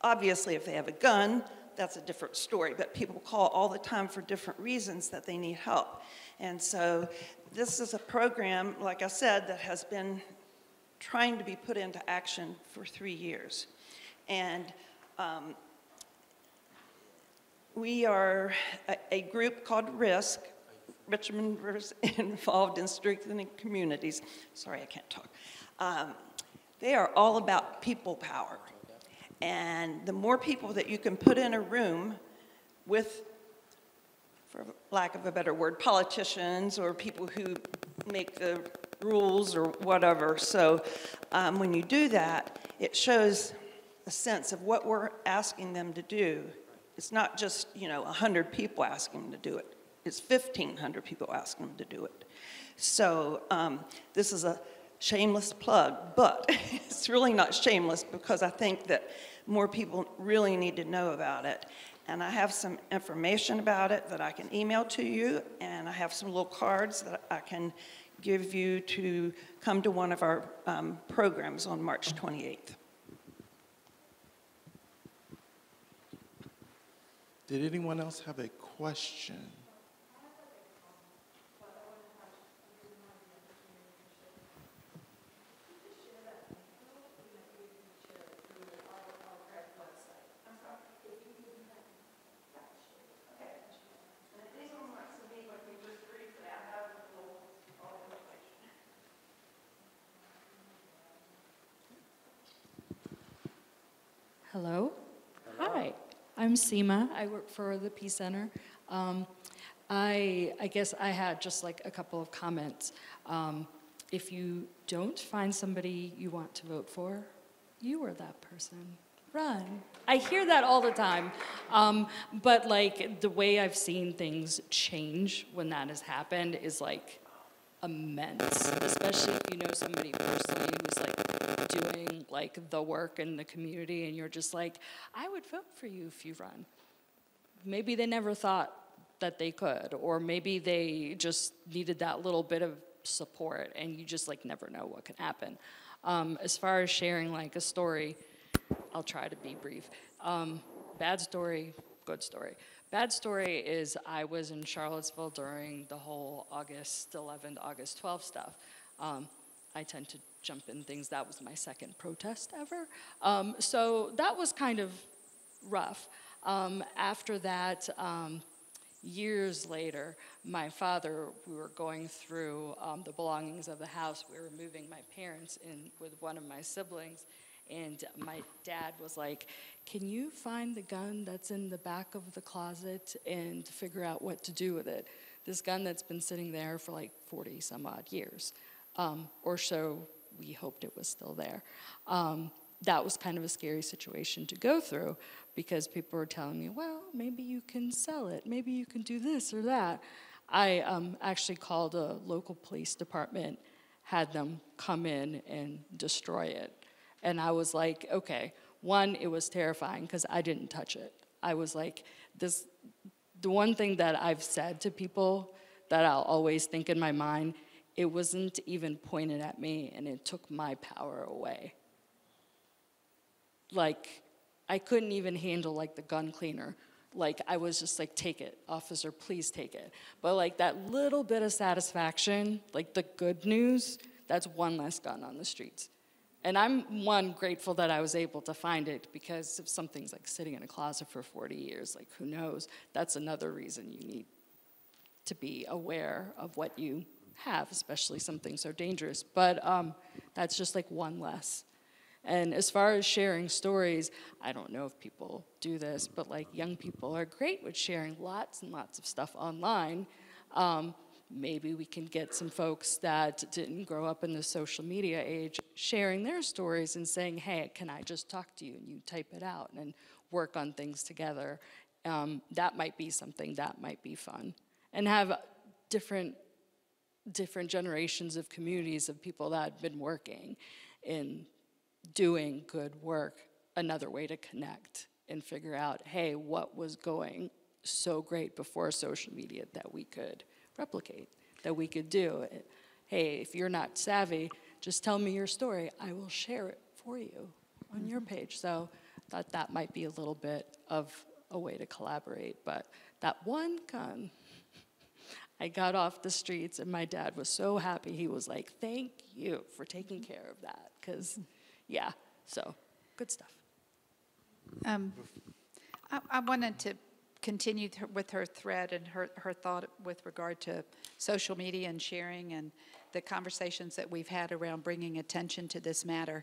Obviously, if they have a gun, that's a different story, but people call all the time for different reasons that they need help. And so this is a program, like I said, that has been trying to be put into action for 3 years. And we are a group called RISK, Richmond Rivers Involved in Strengthening Communities. Sorry, I can't talk. They are all about people power. And the more people that you can put in a room with, for lack of a better word, politicians or people who make the rules or whatever. So when you do that, it shows a sense of what we're asking them to do. It's not just, 100 people asking them to do it. It's 1,500 people asking them to do it. So this is a shameless plug, but it's really not shameless because I think that more people really need to know about it. And I have some information about it that I can email to you, and I have some little cards that I can give you to come to one of our programs on March 28th. Did anyone else have a question? Hello. Hi. I'm Seema. I work for the Peace Center. I guess I had just like a couple of comments. If you don't find somebody you want to vote for, you are that person. Run. I hear that all the time. But like the way I've seen things change when that has happened is like immense, especially if you know somebody personally who's like doing like the work in the community and you're just like, I would vote for you if you run. Maybe they never thought that they could, or maybe they just needed that little bit of support and you just like never know what can happen. As far as sharing like a story, I'll try to be brief. Bad story, good story. Bad story is I was in Charlottesville during the whole August 11th, August 12th stuff. I tend to jump in things. That was my second protest ever. So that was kind of rough. After that, years later, my father, we were going through the belongings of the house. We were moving my parents in with one of my siblings. And my dad was like, can you find the gun that's in the back of the closet and figure out what to do with it? This gun that's been sitting there for like 40 some odd years, or so we hoped it was still there. That was kind of a scary situation to go through because people were telling me, well, maybe you can sell it, maybe you can do this or that. I actually called a local police department, had them come in and destroy it. And I was like, okay, one, it was terrifying because I didn't touch it. I was like, the one thing that I've said to people that I'll always think in my mind, it wasn't even pointed at me and it took my power away. Like, I couldn't even handle like the gun cleaner. Like, I was just like, take it, officer, please take it. But like that little bit of satisfaction, like the good news, that's one less gun on the streets. And I'm, one, grateful that I was able to find it, because if something's like sitting in a closet for 40 years, like who knows, that's another reason you need to be aware of what you have, especially something so dangerous. But that's just like one less. And as far as sharing stories, I don't know if people do this, but like young people are great with sharing lots and lots of stuff online. Maybe we can get some folks that didn't grow up in the social media age sharing their stories and saying, hey, can I just talk to you? And you type it out and work on things together. That might be something that might be fun. And have different generations of communities of people that have been working in doing good work, another way to connect and figure out, hey, what was going so great before social media that we could replicate, that we could do. Hey, if you're not savvy, just tell me your story. I will share it for you on your page. So I thought that might be a little bit of a way to collaborate. But that one gun, I got off the streets and my dad was so happy. He was like, thank you for taking care of that. Because, yeah, so good stuff. I wanted to continue with her thread and her thought with regard to social media and sharing and the conversations that we've had around bringing attention to this matter.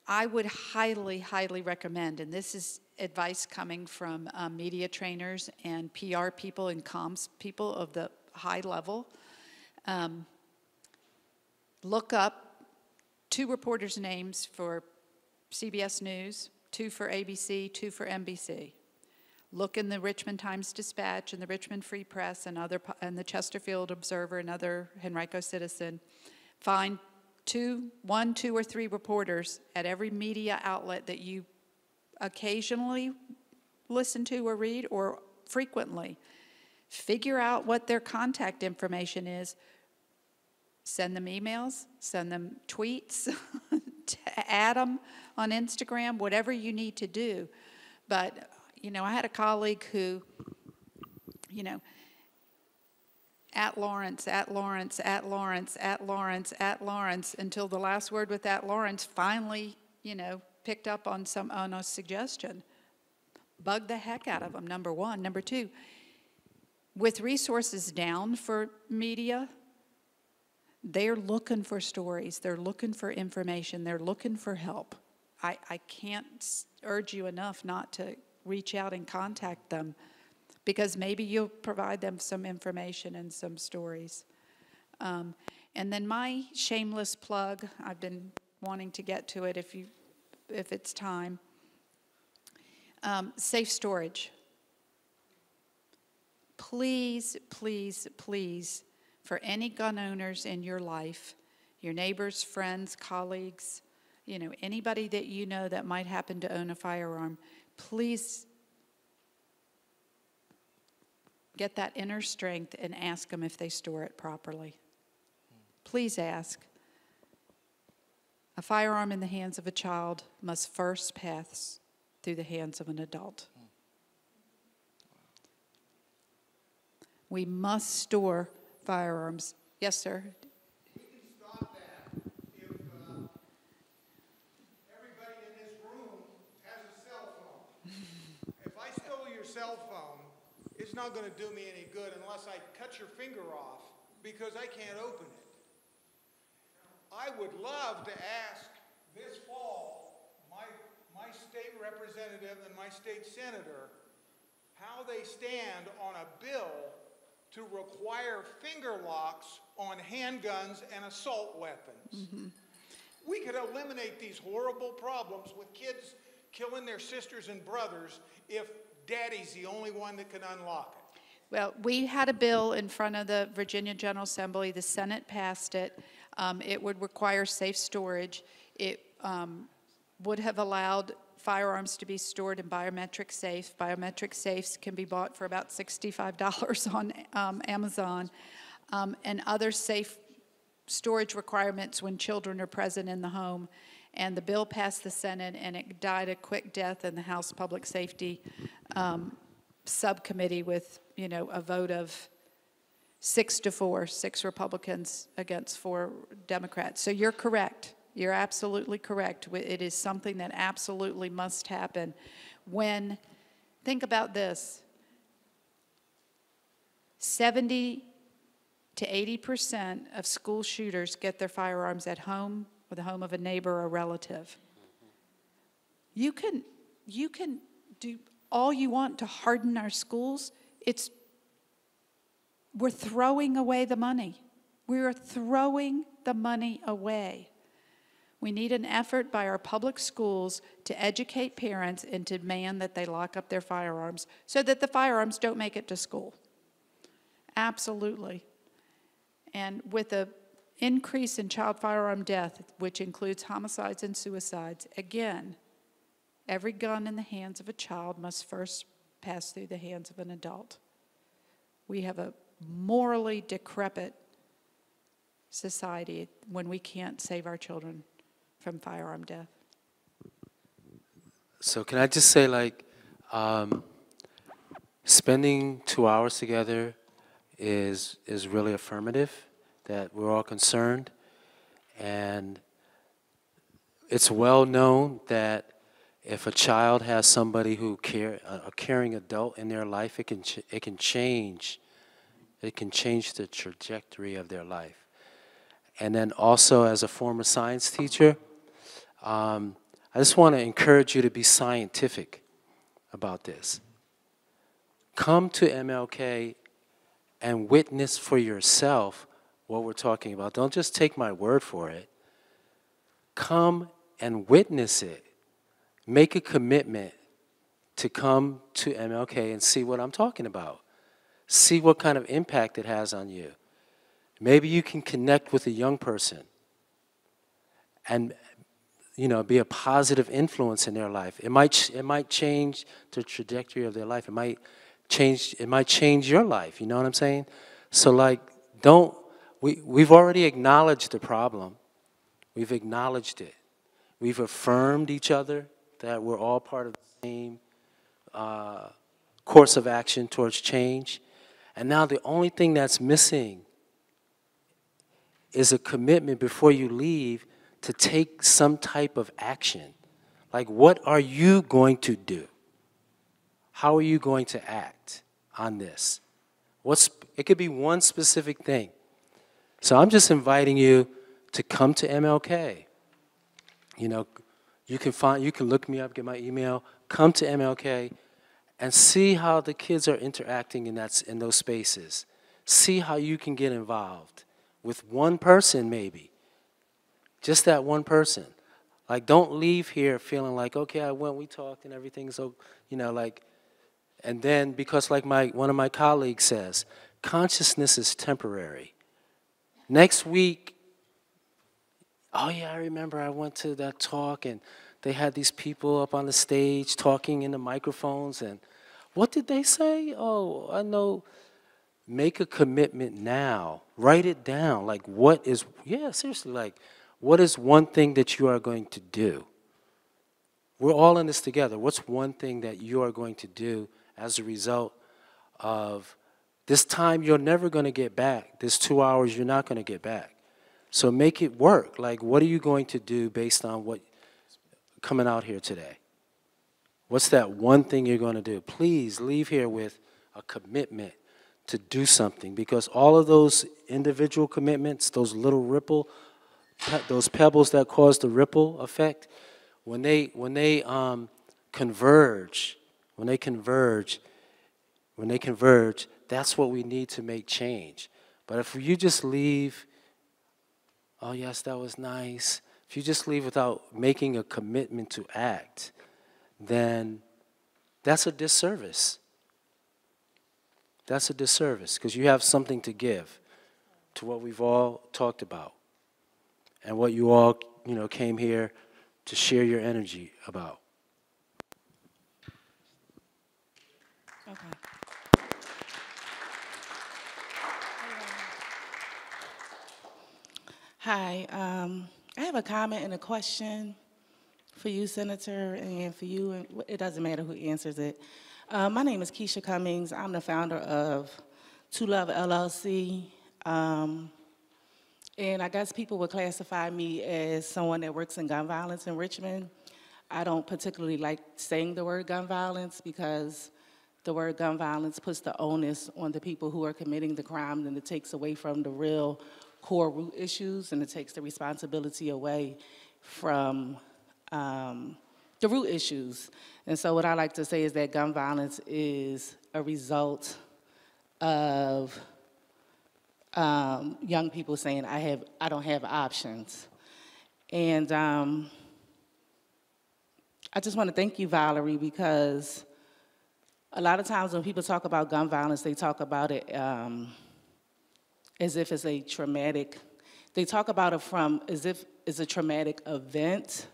I would highly, highly recommend, and this is advice coming from media trainers and PR people and comms people of the high level, look up 2 reporters' names for CBS News, 2 for ABC, 2 for NBC. Look in the Richmond Times-Dispatch and the Richmond Free Press and the Chesterfield Observer and other Henrico Citizen. Find 1, 2, or 3 reporters at every media outlet that you occasionally listen to or read or frequently. Figure out what their contact information is. Send them emails, send them tweets, add them on Instagram, whatever you need to do. But, I had a colleague who, at Lawrence, at Lawrence, at Lawrence, at Lawrence, at Lawrence, until the last word with at Lawrence finally, picked up on a suggestion. Bugged the heck out of them, number one. Number two, with resources down for media, they're looking for stories, they're looking for information, they're looking for help. I can't urge you enough not to reach out and contact them, because maybe you'll provide them some information and some stories. And then my shameless plug, I've been wanting to get to it if it's time. Safe storage. Please, please, please, for any gun owners in your life, your neighbors, friends, colleagues, anybody that you know that might happen to own a firearm, please get that inner strength and ask them if they store it properly. Please ask. A firearm in the hands of a child must first pass through the hands of an adult. We must store firearms. Yes, sir. We can stop that if everybody in this room has a cell phone. If I stole your cell phone, it's not going to do me any good unless I cut your finger off, because I can't open it. I would love to ask this fall my state representative and my state senator how they stand on a bill to require finger locks on handguns and assault weapons. We could eliminate these horrible problems with kids killing their sisters and brothers if daddy's the only one that can unlock it. Well, we had a bill in front of the Virginia General Assembly. The Senate passed it. It would require safe storage. It would have allowed firearms to be stored in biometric safes. Biometric safes can be bought for about $65 on Amazon, and other safe storage requirements when children are present in the home. And the bill passed the Senate, and it died a quick death in the House Public Safety Subcommittee with, you know, a vote of 6-4, 6 Republicans against 4 Democrats. So you're correct. You're absolutely correct. It is something that absolutely must happen. When, think about this, 70 to 80% of school shooters get their firearms at home or the home of a neighbor or relative. You can do all you want to harden our schools. We're throwing away the money. We're throwing the money away. We need an effort by our public schools to educate parents and to demand that they lock up their firearms so that the firearms don't make it to school. Absolutely. And with an increase in child firearm death, which includes homicides and suicides, again, every gun in the hands of a child must first pass through the hands of an adult. We have a morally decrepit society when we can't save our children from firearm death. So can I just say, like, spending 2 hours together is really affirmative, that we're all concerned. And it's well known that if a child has somebody who a caring adult in their life, it can change the trajectory of their life. And then also, as a former science teacher, I just want to encourage you to be scientific about this. Come to MLK and witness for yourself what we're talking about. Don't just take my word for it. Come and witness it. Make a commitment to come to MLK and see what I'm talking about. See what kind of impact it has on you. Maybe you can connect with a young person and, you know, be a positive influence in their life. It might change the trajectory of their life. It might change your life. You know what I'm saying? So, like, we've already acknowledged the problem. We've acknowledged it. We've affirmed each other that we're all part of the same course of action towards change. And now the only thing that's missing is a commitment before you leave to take some type of action. Like, what are you going to do? How are you going to act on this? It could be one specific thing. So I'm just inviting you to come to MLK. You know, you can look me up, get my email, come to MLK, and see how the kids are interacting in those spaces. See how you can get involved with one person, maybe. Just that one person. Like, don't leave here feeling like, okay, I went, we talked, and everything's so, you know, like, and then, because like one of my colleagues says, consciousness is temporary. Next week, oh yeah, I remember I went to that talk, and they had these people up on the stage talking in the microphones, and what did they say? Oh, I know. Make a commitment now. Write it down. Like, seriously, like, what is one thing that you are going to do? We're all in this together. What's one thing that you are going to do as a result of this time you're never going to get back? This 2 hours you're not going to get back. So make it work. Like, what are you going to do based on what coming out here today? What's that one thing you're going to do? Please leave here with a commitment to do something, because all of those individual commitments, those little ripple those pebbles that cause the ripple effect, when they converge, that's what we need to make change. But if you just leave, oh yes, that was nice. If you just leave without making a commitment to act, then that's a disservice. That's a disservice because you have something to give to what we've all talked about and what you all, came here to share your energy about. Okay. Hi, I have a comment and a question for you, Senator, and for you, and it doesn't matter who answers it. My name is Keisha Cummings. I'm the founder of Two Love LLC. And I guess people would classify me as someone that works in gun violence in Richmond. I don't particularly like saying the word gun violence because the word gun violence puts the onus on the people who are committing the crime, and it takes away from the real core root issues, and it takes the responsibility away from the root issues. And so what I like to say is that gun violence is a result of young people saying, I don't have options. And I just want to thank you, Valerie, because a lot of times when people talk about gun violence, they talk about it as if it's a traumatic, they talk about it from as if it's a traumatic event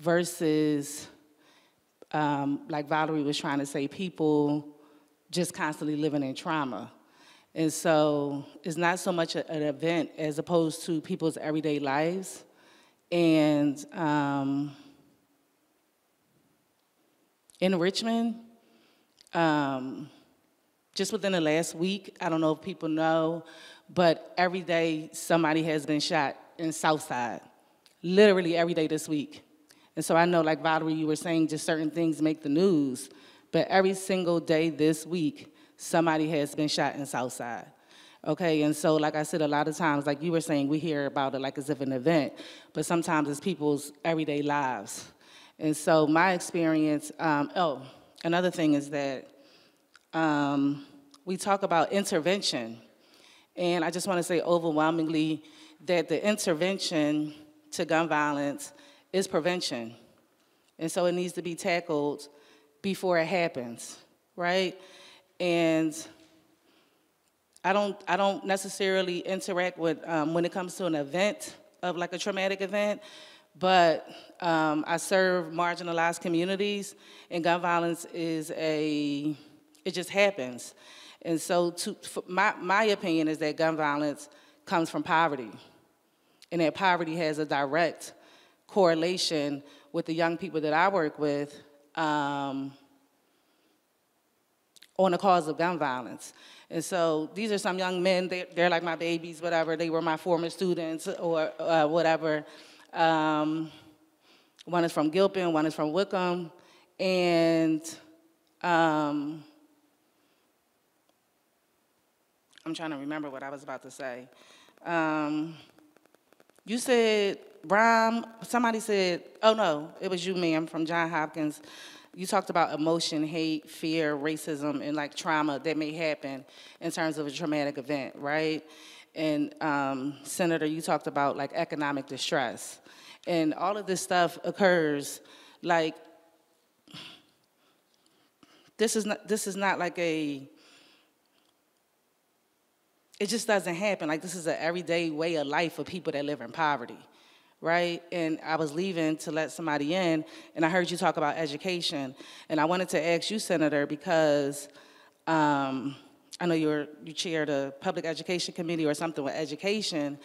versus, like Valerie was trying to say, people just constantly living in trauma. And so it's not so much an event as opposed to people's everyday lives. And in Richmond, just within the last week, I don't know if people know, but every day somebody has been shot in Southside, literally every day this week. And so I know, like Valerie, you were saying just certain things make the news, but every single day this week, somebody has been shot in Southside. Okay, and so like I said, a lot of times, like you were saying, we hear about it like as if an event, but sometimes it's people's everyday lives. And so my experience, another thing is that we talk about intervention. And I just want to say overwhelmingly that the intervention to gun violence is prevention. And so it needs to be tackled before it happens, right? And I don't necessarily interact with, when it comes to an event of like a traumatic event, but I serve marginalized communities, and gun violence is it just happens. And so my opinion is that gun violence comes from poverty, and that poverty has a direct correlation with the young people that I work with on the cause of gun violence. And so these are some young men, they're like my babies, whatever, they were my former students or whatever. One is from Gilpin, one is from Wickham, and I'm trying to remember what I was about to say. You said, Bram, somebody said, oh no, it was you, ma'am, from Johns Hopkins. You talked about emotion, hate, fear, racism, and like trauma that may happen in terms of a traumatic event, right? And Senator, you talked about like economic distress. And all of this stuff occurs like, this is not like it just doesn't happen. Like, this is an everyday way of life for people that live in poverty, right? And I was leaving to let somebody in, and I heard you talk about education. And I wanted to ask you, Senator, because I know you chair the Public Education Committee or something with education.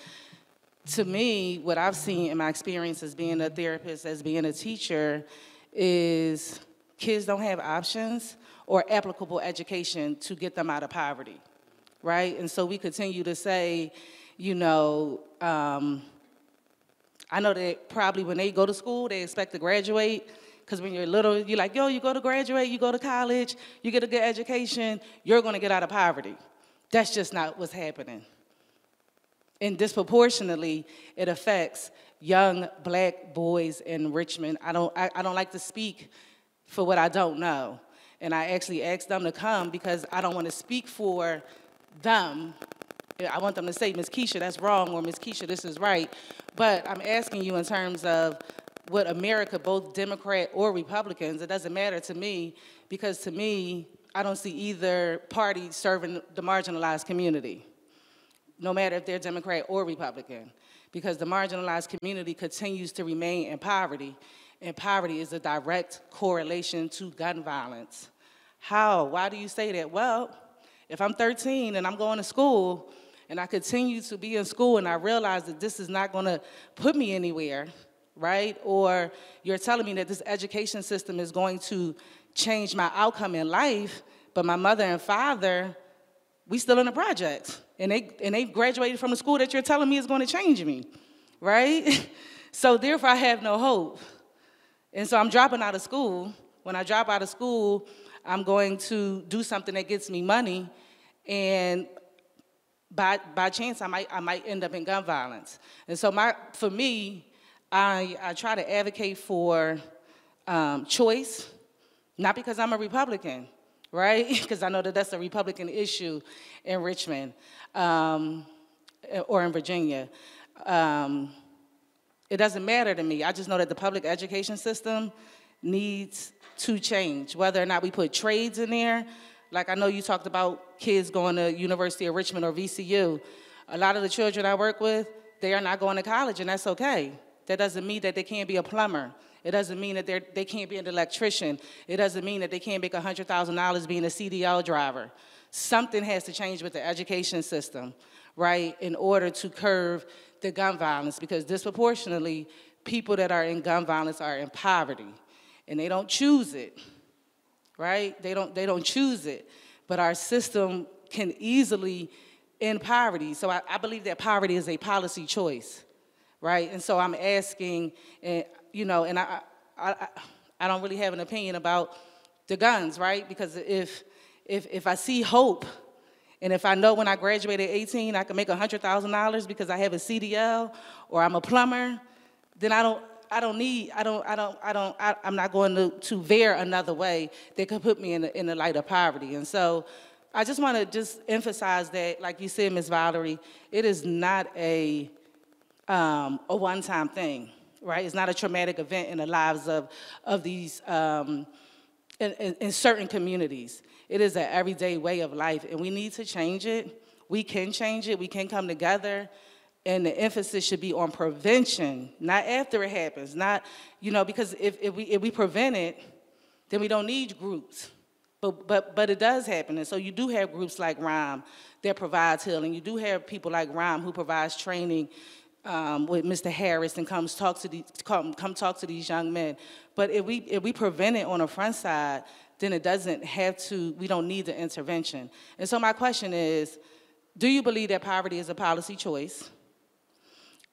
To me, what I've seen in my experience as being a therapist, as being a teacher, is kids don't have options or applicable education to get them out of poverty. Right? And so we continue to say, you know, I know that probably when they go to school, they expect to graduate, because when you're little, you're like, yo, you go to graduate, you go to college, you get a good education, you're going to get out of poverty. That's just not what's happening. And disproportionately, it affects young black boys in Richmond. I don't like to speak for what I don't know. And I actually asked them to come because I don't want to speak for them. I want them to say, Ms. Keisha, that's wrong, or Ms. Keisha, this is right. But I'm asking you in terms of what America, both Democrat or Republicans, it doesn't matter to me, because to me, I don't see either party serving the marginalized community, no matter if they're Democrat or Republican, because the marginalized community continues to remain in poverty, and poverty is a direct correlation to gun violence. How? Why do you say that? Well, if I'm 13 and I'm going to school, and I continue to be in school, and I realize that this is not going to put me anywhere, right? Or you're telling me that this education system is going to change my outcome in life, but my mother and father, we still in the projects, and they graduated from the school that you're telling me is going to change me, right? So therefore, I have no hope. And so I'm dropping out of school. When I drop out of school, I'm going to do something that gets me money, and by chance, I might end up in gun violence. And so for me, I try to advocate for choice, not because I'm a Republican, right? Because I know that that's a Republican issue in Richmond or in Virginia. It doesn't matter to me. I just know that the public education system needs to change, whether or not we put trades in there. Like I know you talked about kids going to University of Richmond or VCU. A lot of the children I work with, they are not going to college, and that's okay. That doesn't mean that they can't be a plumber. It doesn't mean that they can't be an electrician. It doesn't mean that they can't make $100,000 being a CDL driver. Something has to change with the education system, right, in order to curb the gun violence, because disproportionately, people that are in gun violence are in poverty, and they don't choose it. Right? They don't choose it, but our system can easily end poverty. So I believe that poverty is a policy choice, right? And so I'm asking, and I don't really have an opinion about the guns, right? Because if I see hope, and if I know when I graduate at 18 I can make $100,000 because I have a CDL or I'm a plumber, then I'm not going to veer another way that could put me in the light of poverty. And so I just want to emphasize that, like you said, Ms. Valerie, it is not a one-time thing, right? It's not a traumatic event in the lives of these, in certain communities. It is an everyday way of life, and we need to change it. We can change it. We can come together. And the emphasis should be on prevention, not after it happens. Not, because if we prevent it, then we don't need groups. But it does happen. And so you do have groups like RHYME that provides healing. You do have people like RHYME who provides training with Mr. Harris and come talk to these young men. But if we prevent it on the front side, then it doesn't have to, we don't need the intervention. And so my question is, do you believe that poverty is a policy choice?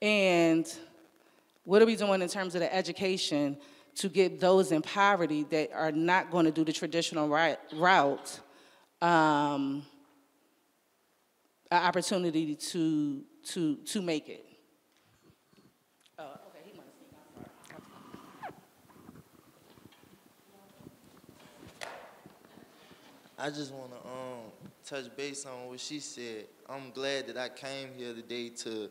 And what are we doing in terms of the education to get those in poverty that are not going to do the traditional route an opportunity to make it? Okay, he wants to speak. I just want to touch base on what she said. I'm glad that I came here today to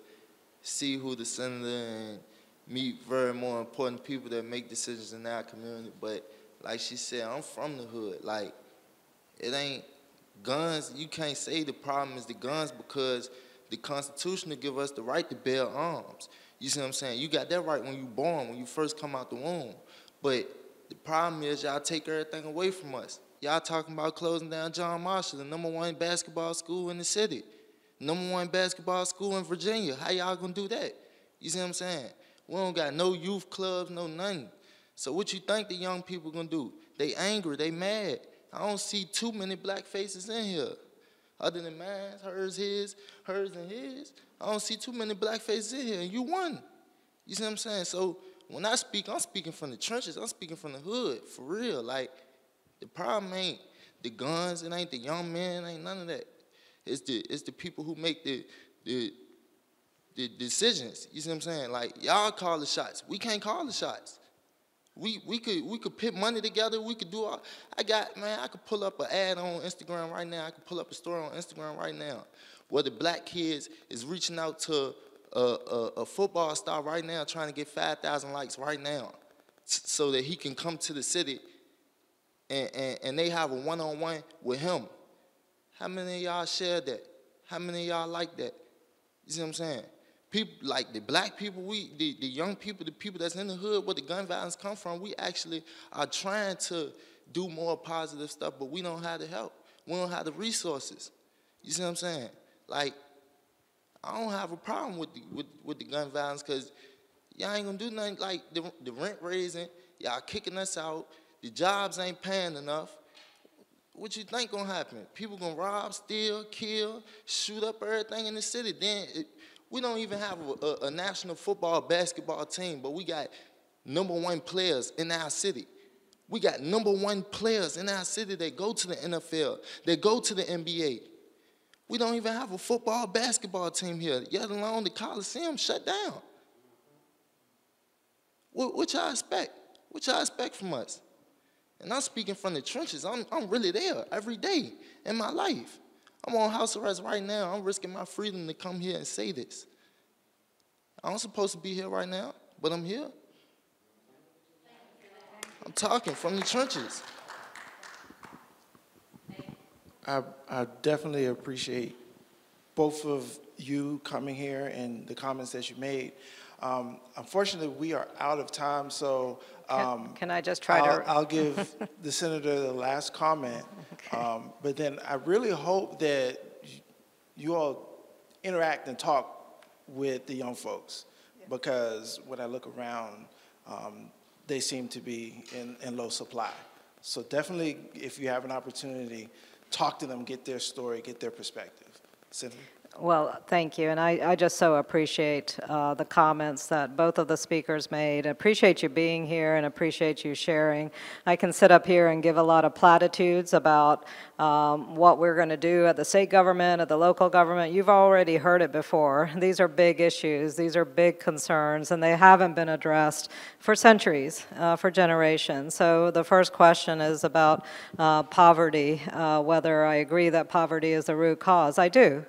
see who the senator and meet very more important people that make decisions in our community. But like she said, I'm from the hood. Like, it ain't guns. You can't say the problem is the guns because the Constitution will give us the right to bear arms. You see what I'm saying? You got that right when you born, when you first come out the womb. But the problem is y'all take everything away from us. Y'all talking about closing down John Marshall, the #1 basketball school in the city. #1 basketball school in Virginia. How y'all gonna do that? You see what I'm saying? We don't got no youth clubs, no nothing. So what you think the young people gonna do? They angry, they mad. I don't see too many black faces in here. Other than mine, hers, his, hers and his. I don't see too many black faces in here, and you won. You see what I'm saying? So when I speak, I'm speaking from the trenches. I'm speaking from the hood, for real. Like, the problem ain't the guns, it ain't the young men, it ain't none of that. It's the people who make the the decisions. You see what I'm saying? Like, y'all call the shots. We can't call the shots. We could put money together. We could do all. I could pull up an ad on Instagram right now. I could pull up a story on Instagram right now where the black kids is reaching out to a football star right now trying to get 5,000 likes right now so that he can come to the city and they have a one-on-one with him. How many of y'all share that? How many of y'all like that? You see what I'm saying? People like the black people, the young people, the people that's in the hood where the gun violence come from, we actually are trying to do more positive stuff, but we don't have the help. We don't have the resources. You see what I'm saying? Like, I don't have a problem with the gun violence because y'all ain't gonna do nothing. Like the rent raising, y'all kicking us out, the jobs ain't paying enough. What you think gonna happen? People gonna rob, steal, kill, shoot up everything in the city. Then we don't even have a national football, basketball team, but we got #1 players in our city. We got #1 players in our city that go to the NFL, that go to the NBA. We don't even have a football, basketball team here, yet alone the Coliseum shut down. What y'all expect? What y'all expect from us? And I'm speaking from the trenches. I'm really there every day in my life. I'm on house arrest right now. I'm risking my freedom to come here and say this. I'm supposed to be here right now, but I'm here. I'm talking from the trenches. I definitely appreciate both of you coming here and the comments that you made. Unfortunately, we are out of time, so can I just try to? I'll give the senator the last comment, okay. But then I really hope that you all interact and talk with the young folks, because when I look around, they seem to be in low supply. So definitely, if you have an opportunity, talk to them, get their story, get their perspective. Senator? Well, thank you, and I just so appreciate the comments that both of the speakers made. I appreciate you being here and appreciate you sharing. I can sit up here and give a lot of platitudes about what we're going to do at the state government, at the local government. You've already heard it before. These are big issues. These are big concerns, and they haven't been addressed for centuries, for generations. So the first question is about poverty, whether I agree that poverty is the root cause. I do.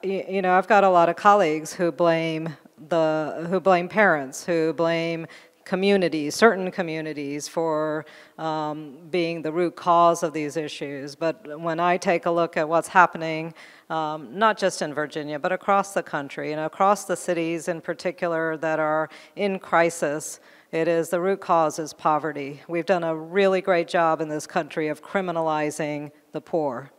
You know, I've got a lot of colleagues who blame parents, who blame communities, certain communities, for being the root cause of these issues. But when I take a look at what's happening, not just in Virginia, but across the country and across the cities in particular that are in crisis, it is the root cause is poverty. We've done a really great job in this country of criminalizing the poor.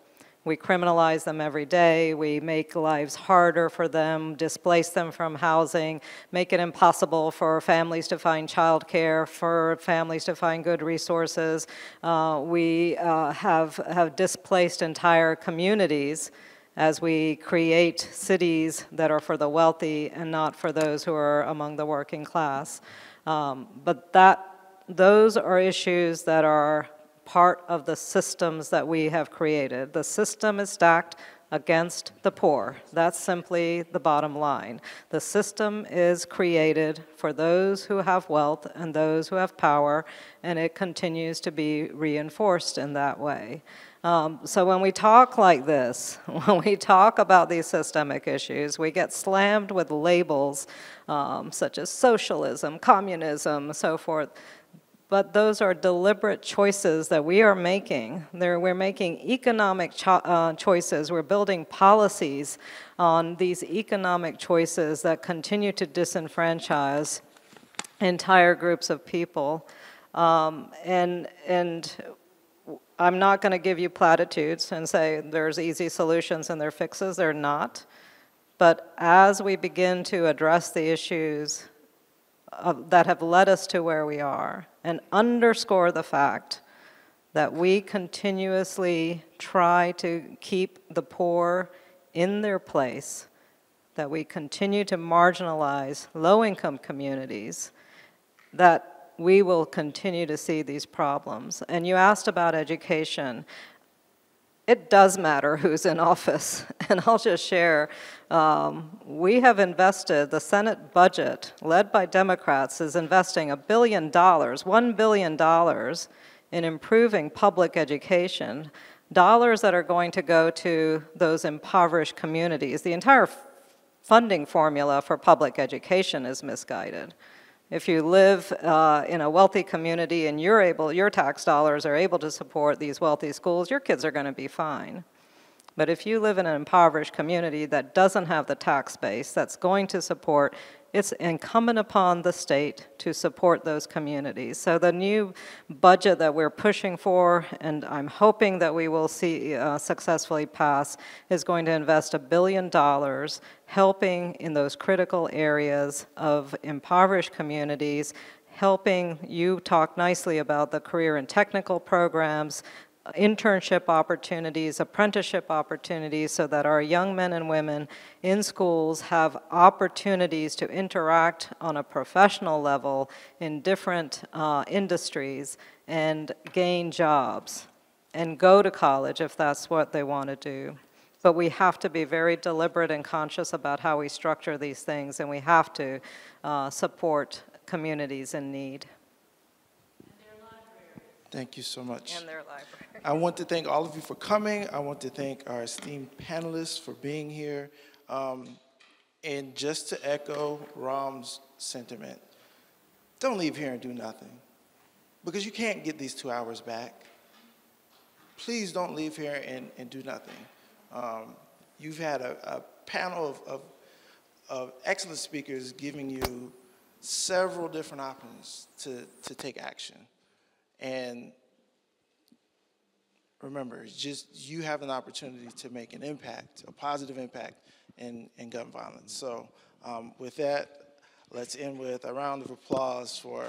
We criminalize them every day. We make lives harder for them, displace them from housing, make it impossible for families to find childcare, for families to find good resources. We have displaced entire communities as we create cities that are for the wealthy and not for those who are among the working class. But those are issues that are part of the systems that we have created. The system is stacked against the poor. That's simply the bottom line. The system is created for those who have wealth and those who have power, and it continues to be reinforced in that way. So when we talk like this, when we talk about these systemic issues, we get slammed with labels such as socialism, communism, so forth. But those are deliberate choices that we are making. We're making economic choices. We're building policies on these economic choices that continue to disenfranchise entire groups of people. And I'm not going to give you platitudes and say there's easy solutions and there are fixes. They're not. But as we begin to address the issues that have led us to where we are, and underscore the fact that we continuously try to keep the poor in their place, that we continue to marginalize low-income communities, that we will continue to see these problems. And you asked about education. it does matter who's in office. And I'll just share, we have invested, the Senate budget, led by Democrats, is investing $1 billion in improving public education, dollars that are going to go to those impoverished communities. The entire funding formula for public education is misguided. If you live in a wealthy community and your tax dollars are able to support these wealthy schools, your kids are going to be fine. But if you live in an impoverished community that doesn't have the tax base that's going to support, it's incumbent upon the state to support those communities. So the new budget that we're pushing for, and I'm hoping that we will see successfully pass, is going to invest $1 billion helping in those critical areas of impoverished communities, helping you talk nicely about the career and technical programs, internship opportunities, apprenticeship opportunities, so that our young men and women in schools have opportunities to interact on a professional level in different industries and gain jobs and go to college if that's what they want to do. But we have to be very deliberate and conscious about how we structure these things, and we have to support communities in need. Thank you so much. And their library. I want to thank all of you for coming. I want to thank our esteemed panelists for being here. And just to echo Ram's sentiment, don't leave here and do nothing, because you can't get these 2 hours back. Please don't leave here and do nothing. You've had a panel of excellent speakers giving you several different options to take action. And remember, just you have an opportunity to make an impact, a positive impact in gun violence. So with that, let's end with a round of applause for